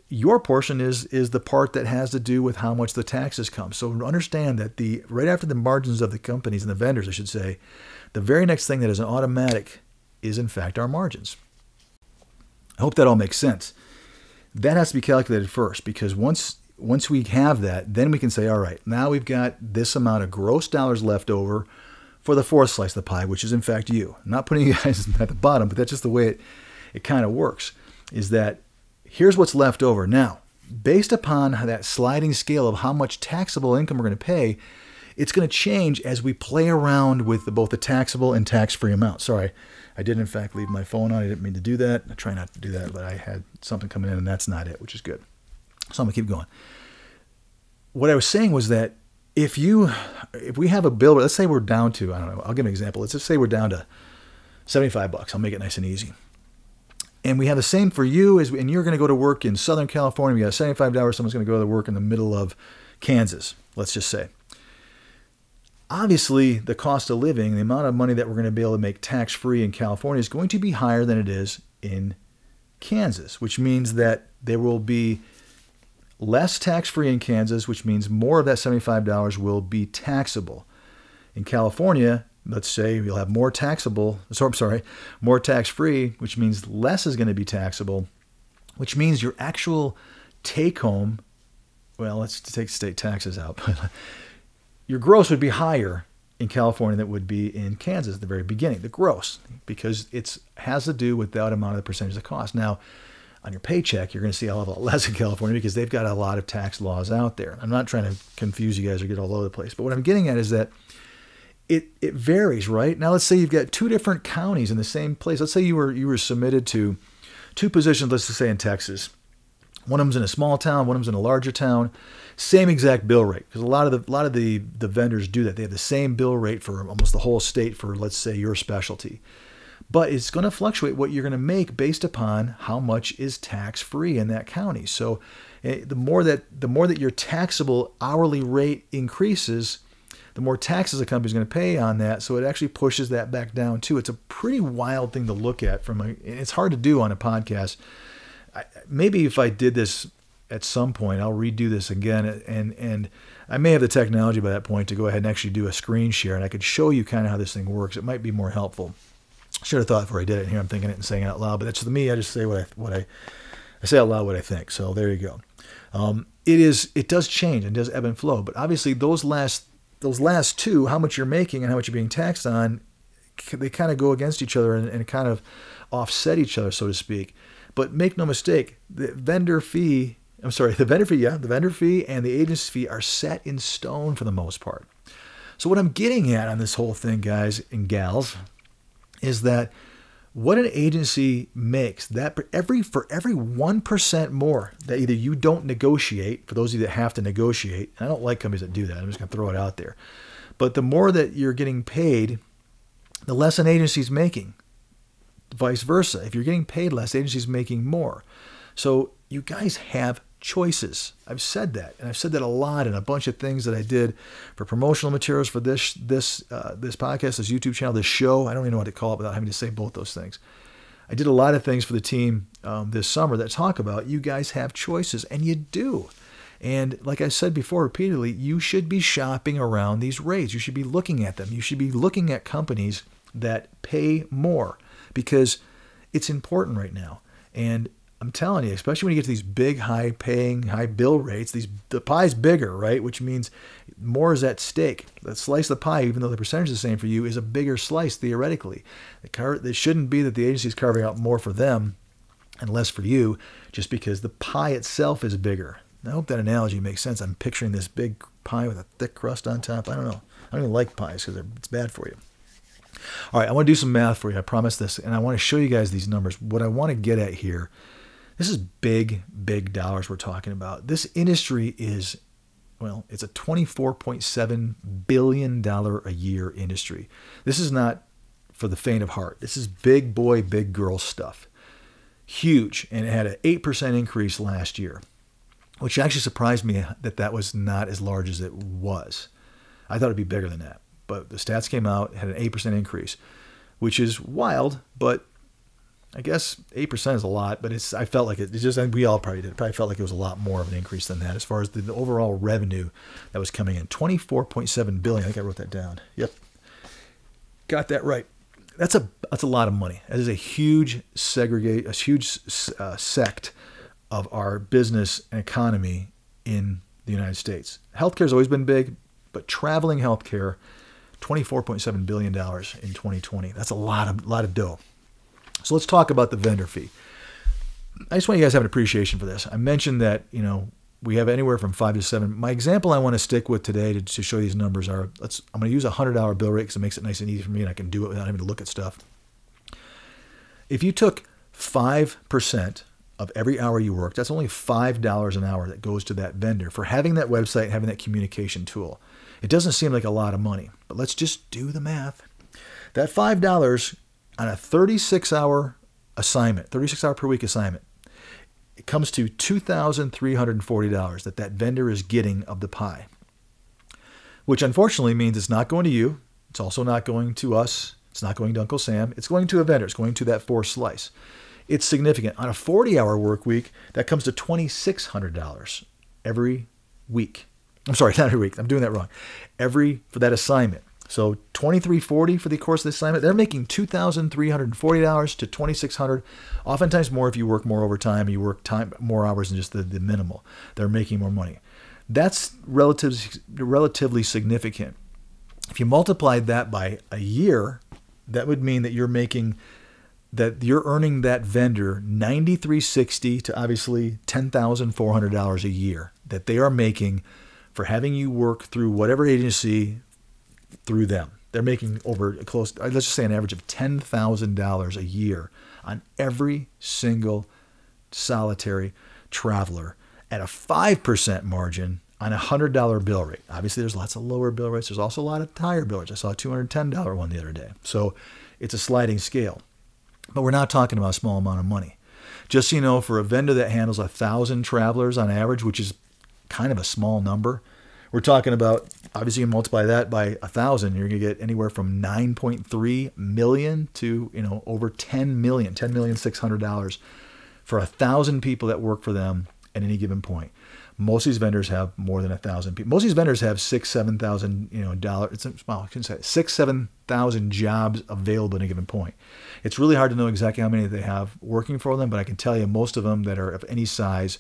your portion is the part that has to do with how much the taxes come. So understand that right after the margins of the companies and the vendors, I should say, the very next thing that is an automatic is in fact our margins. I hope that all makes sense. That has to be calculated first, because once we have that, then we can say, all right, now we've got this amount of gross dollars left over for the fourth slice of the pie, which is in fact you. I'm not putting you guys at the bottom, but that's just the way it kind of works, is that here's what's left over. Now, based upon that sliding scale of how much taxable income we're going to pay, it's going to change as we play around with both the taxable and tax-free amount. Sorry, I did in fact leave my phone on. I didn't mean to do that. I try not to do that, but I had something coming in and that's not it, which is good. So I'm going to keep going. What I was saying was that if we have a bill, let's say we're down to, I don't know, I'll give an example. Let's just say we're down to $75. I'll make it nice and easy. And we have the same for you, and you're going to go to work in Southern California. We got $75. Someone's going to go to work in the middle of Kansas, let's just say. Obviously, the cost of living, the amount of money that we're going to be able to make tax-free in California is going to be higher than it is in Kansas, which means that there will be less tax-free in Kansas, which means more of that $75 will be taxable. In California, let's say you'll have more more tax-free, which means less is going to be taxable, which means your actual take-home well, let's take state taxes out. Your gross would be higher in California than it would be in Kansas at the very beginning, the gross, because it has to do with that amount of the percentage of the cost. Now, on your paycheck, you're going to see a lot less in California because they've got a lot of tax laws out there. I'm not trying to confuse you guys or get all over the place, but what I'm getting at is that it varies, right? Now, let's say you've got two different counties in the same place. Let's say you were submitted to two positions, let's just say in Texas. One of them's in a small town, one of them's in a larger town. Same exact bill rate, because a lot of the vendors do that. They have the same bill rate for almost the whole state for, let's say, your specialty. But it's going to fluctuate what you're going to make based upon how much is tax-free in that county. So the more that your taxable hourly rate increases, the more taxes a company's going to pay on that. So it actually pushes that back down too. It's a pretty wild thing to look at it's hard to do on a podcast. Maybe if I did this at some point, I'll redo this again, and I may have the technology by that point to go ahead and actually do a screen share, and I could show you kind of how this thing works. It might be more helpful. Should have thought before I did it. And here I'm thinking it and saying it out loud, but that's me. I just say I say out loud what I think. So there you go. It does change and does ebb and flow, but obviously those last two, how much you're making and how much you're being taxed on, they kind of go against each other and kind of offset each other, so to speak. But make no mistake, the vendor fee and the agency fee are set in stone for the most part. So what I'm getting at on this whole thing, guys and gals, is that what an agency makes, that for every 1% more that either you don't negotiate, for those of you that have to negotiate, and I don't like companies that do that, I'm just going to throw it out there, but the more that you're getting paid, the less an agency's making. Vice versa. If you're getting paid less, the agency's making more. So you guys have choices. I've said that, and I've said that a lot in a bunch of things that I did for promotional materials for this podcast, this YouTube channel, this show. I don't even know what to call it without having to say both those things. I did a lot of things for the team this summer that talk about you guys have choices, and you do. And like I said before repeatedly, you should be shopping around these rates. You should be looking at them. You should be looking at companies that pay more, because it's important right now. And I'm telling you, especially when you get to these big, high-paying, high bill rates, the pie's bigger, right? Which means more is at stake. The slice of the pie, even though the percentage is the same for you, is a bigger slice theoretically. It shouldn't be that the agency is carving out more for them and less for you, just because the pie itself is bigger. I hope that analogy makes sense. I'm picturing this big pie with a thick crust on top. I don't know. I don't even like pies because it's bad for you. All right, I want to do some math for you. I promise this, and I want to show you guys these numbers. What I want to get at here, this is big, big dollars we're talking about. This industry is, well, it's a $24.7 billion a year industry. This is not for the faint of heart. This is big boy, big girl stuff. Huge, and it had an 8% increase last year, which actually surprised me that was not as large as it was. I thought it'd be bigger than that. But the stats came out, had an 8% increase, which is wild, but I guess 8% is a lot, but I felt like we all probably did. It probably felt like it was a lot more of an increase than that as far as the overall revenue that was coming in. $24.7 billion. I think I wrote that down. Yep. Got that right. That's a lot of money. That is a huge sect of our business and economy in the United States. Healthcare has always been big, but traveling healthcare, $24.7 billion in 2020. That's a lot of dough. So let's talk about the vendor fee. I just want you guys to have an appreciation for this. I mentioned that, we have anywhere from 5 to 7. My example I want to stick with today to show you these numbers are, I'm going to use a $100 bill rate because it makes it nice and easy for me and I can do it without having to look at stuff. If you took 5% of every hour you work, that's only $5 an hour that goes to that vendor for having that website and having that communication tool. It doesn't seem like a lot of money, but let's just do the math. That $5 on a 36-hour assignment, 36-hour per week assignment, it comes to $2,340 that vendor is getting of the pie, which unfortunately means it's not going to you. It's also not going to us. It's not going to Uncle Sam. It's going to a vendor. It's going to that 4 slice. It's significant. On a 40-hour work week, that comes to $2,600 every week. I'm sorry, not every week. I'm doing that wrong. For that assignment. So $2,340 for the course of the assignment. They're making $2,340 to $2,600. Oftentimes more if you work more overtime, you work more hours than just the minimal. They're making more money. That's relatively significant. If you multiplied that by a year, that would mean that you're earning that vendor $9,360 to obviously $10,400 a year that they are making for having you work through whatever agency through them. They're making over let's just say an average of $10,000 a year on every single solitary traveler at a 5% margin on a $100 bill rate. Obviously, there's lots of lower bill rates. There's also a lot of higher bill rates. I saw a $210 one the other day. So it's a sliding scale. But we're not talking about a small amount of money. Just so you know, for a vendor that handles 1,000 travelers on average, which is kind of a small number, we're talking about, obviously you multiply that by 1,000, you're going to get anywhere from $9.3 million to, over $10 million, $10,600,000 for 1,000 people that work for them at any given point. Most of these vendors have more than 1,000 people. Most of these vendors have $6,000, 7,000 jobs available at any given point. It's really hard to know exactly how many they have working for them, but I can tell you most of them that are of any size,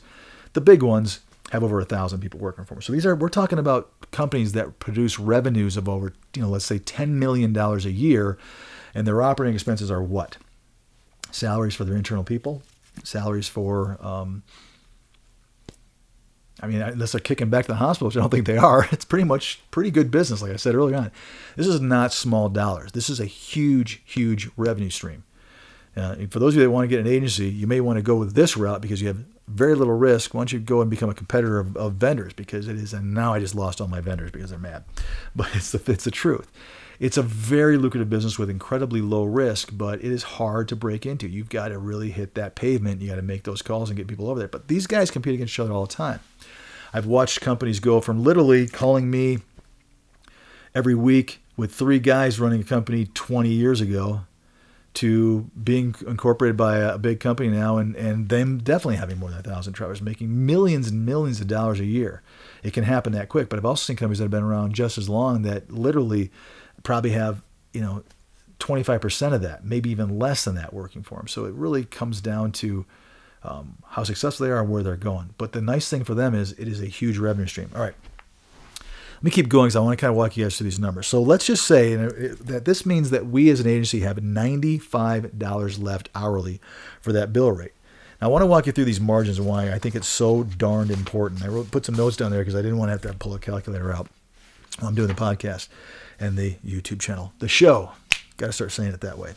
the big ones, have over 1,000 people working for them. So we're talking about companies that produce revenues of over, let's say $10 million a year, and their operating expenses are what? Salaries for their internal people, salaries for, unless they're kicking back to the hospital, which I don't think they are, it's pretty good business, like I said earlier on. This is not small dollars. This is a huge, huge revenue stream. For those of you that want to get an agency, you may want to go with this route because you have very little risk once you go and become a competitor of vendors, because it is, and now I just lost all my vendors because they're mad. But it's the truth. It's a very lucrative business with incredibly low risk, but it is hard to break into. You've got to really hit that pavement. You got to make those calls and get people over there. But these guys compete against each other all the time. I've watched companies go from literally calling me every week with 3 guys running a company 20 years ago to being incorporated by a big company now and them definitely having more than 1,000 travelers, making millions and millions of dollars a year. It can happen that quick. But I've also seen companies that have been around just as long that literally probably have, 25% of that, maybe even less than that working for them. So it really comes down to how successful they are and where they're going. But the nice thing for them is it is a huge revenue stream. All right. Let me keep going because I want to kind of walk you guys through these numbers. So let's just say that this means that we as an agency have $95 left hourly for that bill rate. Now I want to walk you through these margins and why I think it's so darned important. I put some notes down there because I didn't want to have to pull a calculator out while I'm doing the podcast and the YouTube channel. The show, got to start saying it that way.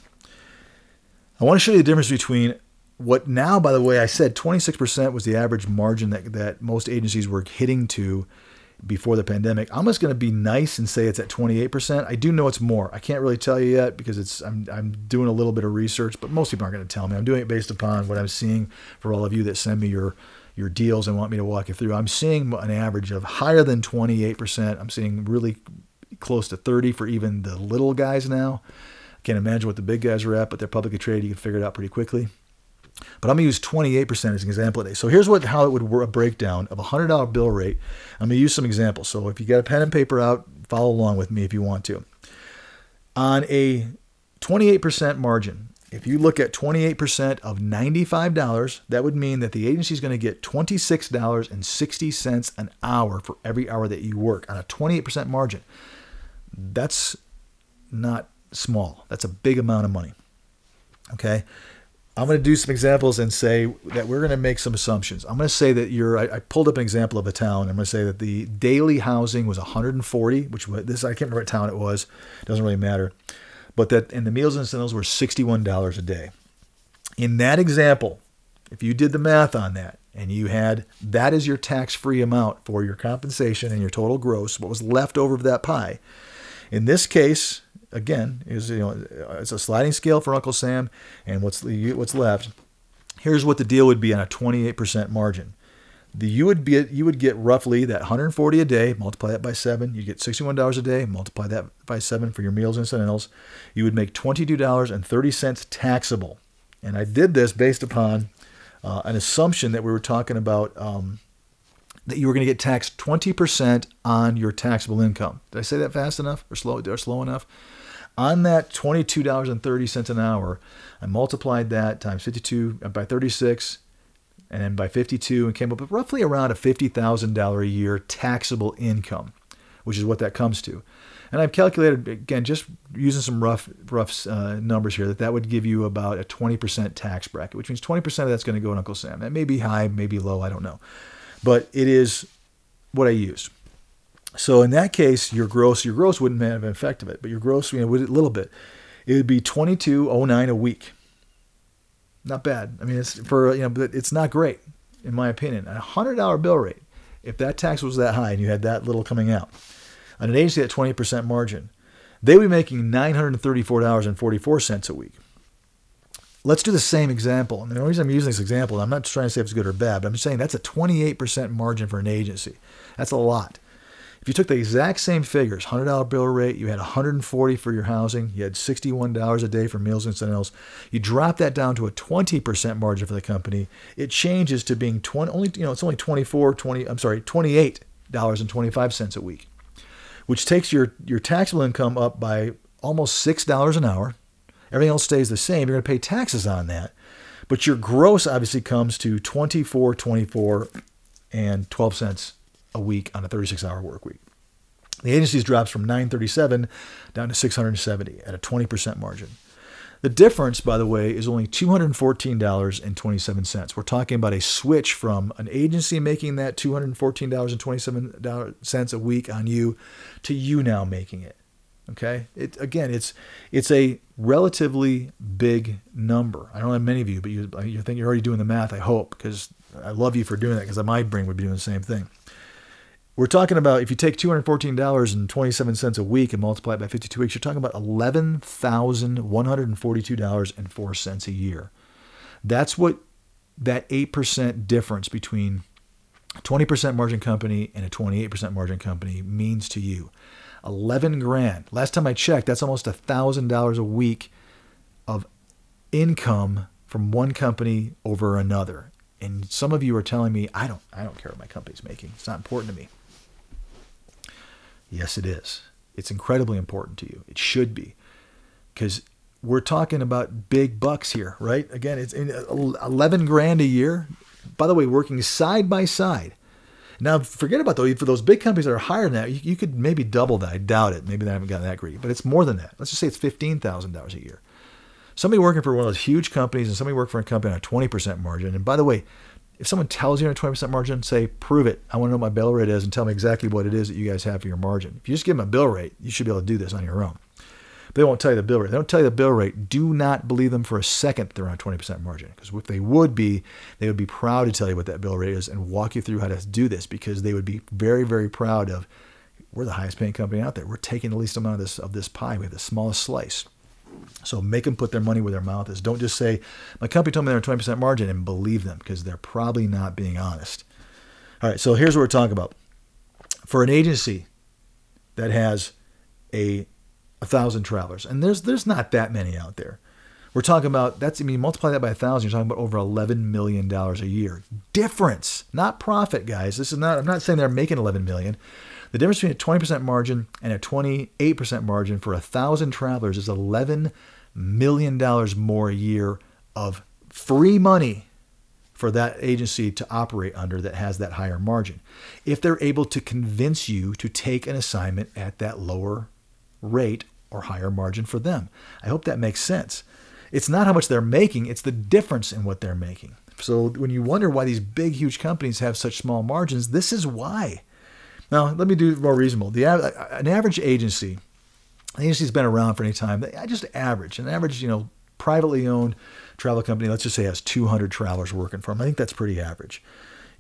I want to show you the difference between what now, by the way, I said 26% was the average margin that most agencies were hitting to before the pandemic. I'm just going to be nice and say it's at 28%. I do know it's more. I can't really tell you yet because I'm doing a little bit of research, but most people aren't going to tell me. I'm doing it based upon what I'm seeing for all of you that send me your deals and want me to walk you through. I'm seeing an average of higher than 28%. I'm seeing really close to 30 for even the little guys now. I can't imagine what the big guys are at, but they're publicly traded. You can figure it out pretty quickly. But I'm going to use 28% as an example today. So here's how it would work, a breakdown of a $100 bill rate. I'm going to use some examples. So if you got a pen and paper out, follow along with me if you want to. On a 28% margin, if you look at 28% of $95, that would mean that the agency is going to get $26.60 an hour for every hour that you work on a 28% margin. That's not small. That's a big amount of money. Okay. I'm going to do some examples and say that we're going to make some assumptions. I'm going to say that I pulled up an example of a town. I'm going to say that the daily housing was 140, which I can't remember what town it was. It doesn't really matter. But and the meals and incidentals were $61 a day. In that example, if you did the math on that and you had that as your tax-free amount for your compensation and your total gross, what was left over of that pie, in this case, again, it's a sliding scale for Uncle Sam, and what's left. Here's what the deal would be on a 28% margin. You would get roughly that 140 a day, multiply that by 7. You get $61 a day, multiply that by 7 for your meals and incidentals. You would make $22.30 taxable. And I did this based upon an assumption that we were talking about that you were going to get taxed 20% on your taxable income. Did I say that fast enough or slow enough? On that $22.30 an hour, I multiplied that times 52 by 36. and then by 52 and came up with roughly around a $50,000 a year taxable income, which is what that comes to. And I've calculated, again, just using some rough numbers here, that would give you about a 20% tax bracket, which means 20% of that's going to go to Uncle Sam. That may be high, maybe low, I don't know. But it is what I use. So in that case, your gross wouldn't have an effect of it, but your gross, would a little bit. It would be $22.09 a week. Not bad. I mean, it's but it's not great, in my opinion. A $100 bill rate, if that tax was that high and you had that little coming out, on an agency at 20% margin, they would be making $934.44 a week. Let's do the same example. And the only reason I'm using this example, I'm not trying to say if it's good or bad, but I'm just saying that's a 28% margin for an agency. That's a lot. If you took the exact same figures, $100 bill rate, you had $140 for your housing, you had $61 a day for meals and incidentals, you drop that down to a 20% margin for the company, it changes to being it's only $28.25 a week, which takes your taxable income up by almost $6 an hour. Everything else stays the same. You're going to pay taxes on that. But your gross obviously comes to $24.24 and 12 cents a week on a 36-hour work week. The agency's drops from $937 down to $670 at a 20% margin. The difference, by the way, is only $214.27. We're talking about a switch from an agency making that $214.27 a week on you to you now making it. Okay? It's a relatively big number. I don't have many of you, but you think you're already doing the math, I hope, because I love you for doing that, because my brain would be doing the same thing. We're talking about, if you take $214.27 a week and multiply it by 52 weeks, you're talking about $11,142.04 a year. That's what that 8% difference between a 20% margin company and a 28% margin company means to you. 11 grand. Last time I checked, that's almost $1,000 a week of income from one company over another. And some of you are telling me, I don't care what my company's making. It's not important to me. Yes, it is. It's incredibly important to you. It should be, because we're talking about big bucks here, right? Again, it's 11 grand a year. By the way, working side by side. Now, forget about for those big companies that are higher than that, you could maybe double that. I doubt it. Maybe they haven't gotten that greedy, but it's more than that. Let's just say it's $15,000 a year. Somebody working for one of those huge companies and somebody working for a company on a 20% margin. And by the way, if someone tells you on a 20% margin, say, prove it. I want to know what my bill rate is and tell me exactly what it is that you guys have for your margin. If you just give them a bill rate, you should be able to do this on your own. But they won't tell you the bill rate. They don't tell you the bill rate. Do not believe them for a second they're on a 20% margin. Because if they would be proud to tell you what that bill rate is and walk you through how to do this, because they would be very, very proud of, we're the highest paying company out there. We're taking the least amount of this pie. We have the smallest slice. So make them put their money where their mouth is. Don't just say, my company told me they're a 20% margin, and believe them, because they're probably not being honest. All right, so here's what we're talking about. For an agency that has 1,000 travelers, and there's not that many out there. We're talking about, multiply that by 1,000, you're talking about over $11 million a year. Difference, not profit, guys. I'm not saying they're making $11 million. The difference between a 20% margin and a 28% margin for 1,000 travelers is $11 million more a year of free money for that agency to operate under that has that higher margin, if they're able to convince you to take an assignment at that lower rate or higher margin for them. I hope that makes sense. It's not how much they're making, it's the difference in what they're making. So when you wonder why these big, huge companies have such small margins, this is why. Now, let me do it more reasonable. An average agency's been around for any time. I just average. An average, privately owned travel company, let's just say, has 200 travelers working for them. I think that's pretty average.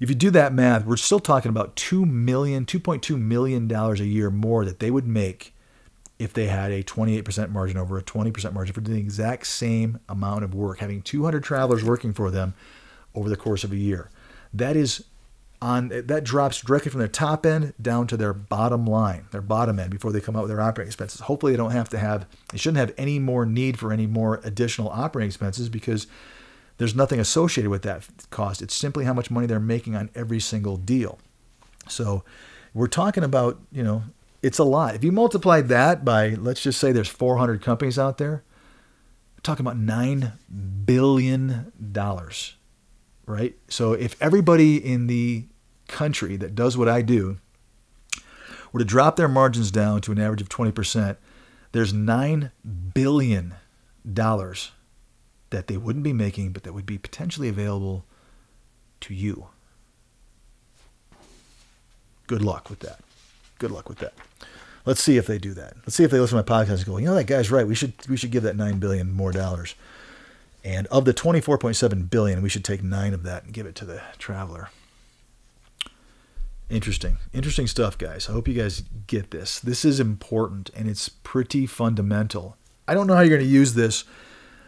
If you do that math, we're still talking about $2.2 million a year more that they would make if they had a 28% margin over a 20% margin for doing the exact same amount of work, having 200 travelers working for them over the course of a year. That drops directly from their top end down to their bottom line, their bottom end, before they come out with their operating expenses. Hopefully they shouldn't have any more need for any more additional operating expenses, because there's nothing associated with that cost. It's simply how much money they're making on every single deal. So we're talking about, it's a lot. If you multiply that by, let's just say there's 400 companies out there, we're talking about $9 billion right? So if everybody in the country that does what I do were to drop their margins down to an average of 20%, there's $9 billion that they wouldn't be making, but that would be potentially available to you. Good luck with that. Good luck with that. Let's see if they do that. Let's see if they listen to my podcast and go, you know, that guy's right. We should give that $9 billion more dollars. And of the $24.7 billion, we should take 9 of that and give it to the traveler. Interesting stuff, guys. I hope you guys get this. This is important, and it's pretty fundamental. I don't know how you're going to use this,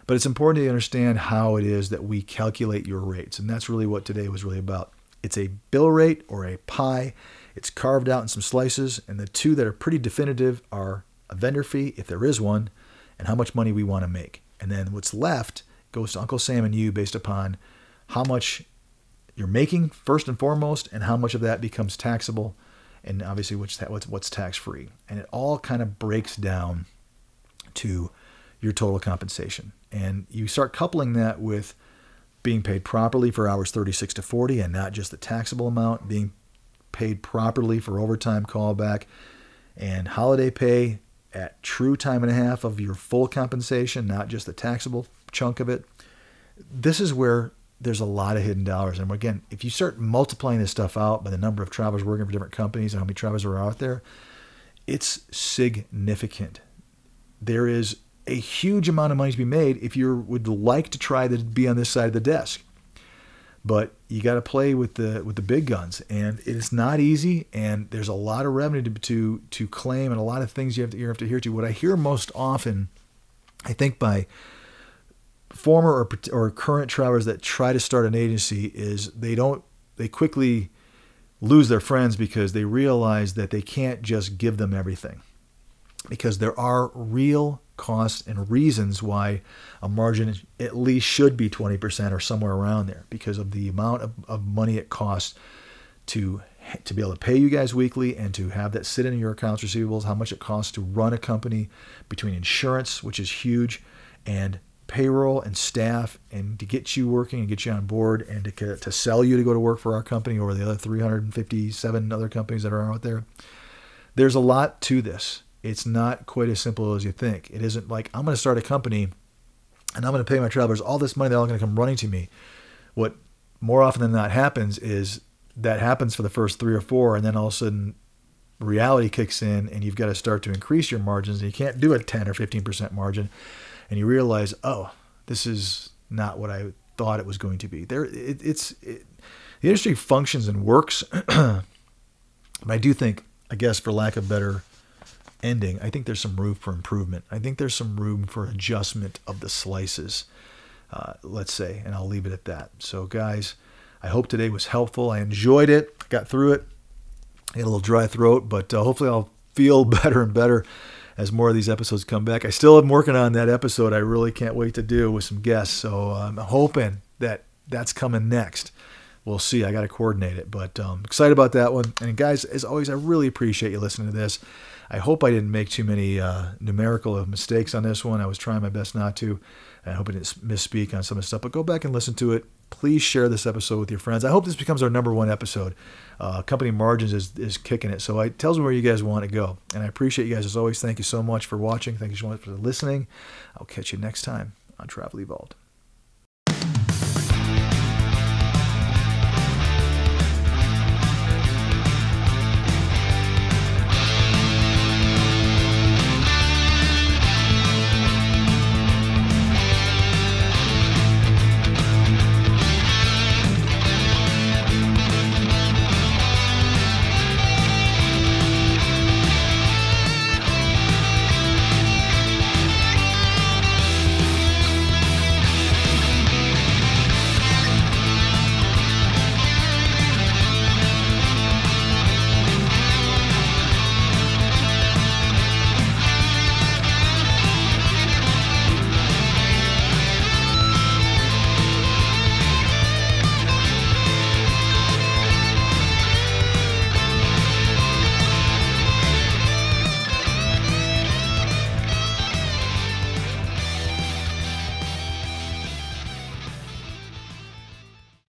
but it's important to understand how it is that we calculate your rates. And that's really what today was really about. It's a bill rate or a pie. It's carved out in some slices, and the two that are pretty definitive are a vendor fee, if there is one, and how much money we want to make. And then what's left goes to Uncle Sam and you based upon how much you're making first and foremost, and how much of that becomes taxable, and obviously what's tax-free. And it all kind of breaks down to your total compensation. And you start coupling that with being paid properly for hours 36 to 40 and not just the taxable amount, being paid properly for overtime callback and holiday pay at true time and a half of your full compensation, not just the taxable chunk of it. This is where there's a lot of hidden dollars. And again, if you start multiplying this stuff out by the number of travelers working for different companies and how many travelers are out there, it's significant. There is a huge amount of money to be made if you would like to try to be on this side of the desk. But you got to play with the big guns, and it's not easy. And there's a lot of revenue to claim, and a lot of things you have to adhere to. What I hear most often, I think, by former or current travelers that try to start an agency is they quickly lose their friends because they realize that they can't just give them everything, because there are real costs and reasons why a margin at least should be 20% or somewhere around there, because of the amount of money it costs to be able to pay you guys weekly and to have that sit in your accounts receivables, how much it costs to run a company, between insurance, which is huge, and payroll and staff, and to get you working and get you on board, and to sell you to go to work for our company or the other 357 other companies that are out there. There's a lot to this. It's not quite as simple as you think. It isn't like, I'm going to start a company and I'm going to pay my travelers all this money. They're all going to come running to me. What more often than not happens is that happens for the first 3 or 4, and then all of a sudden reality kicks in and you've got to start to increase your margins, and you can't do a 10 or 15% margin. And you realize, oh, this is not what I thought it was going to be. The industry functions and works, but I do think, I guess for lack of better ending, I think there's some room for improvement. I think there's some room for adjustment of the slices, let's say, and I'll leave it at that. So guys, I hope today was helpful. I enjoyed it. I got through it. I had a little dry throat, but hopefully I'll feel better and better as more of these episodes come back. I still am working on that episode I really can't wait to do with some guests. So I'm hoping that that's coming next. We'll see. I got to coordinate it, but excited about that one. And guys, as always, I really appreciate you listening to this. I hope I didn't make too many numerical mistakes on this one. I was trying my best not to. I hope I didn't misspeak on some of the stuff, but go back and listen to it. Please share this episode with your friends. I hope this becomes our #1 episode. Company Margins is kicking it. So it tells me where you guys want to go. And I appreciate you guys as always. Thank you so much for watching. Thank you so much for listening. I'll catch you next time on Travel Evolved.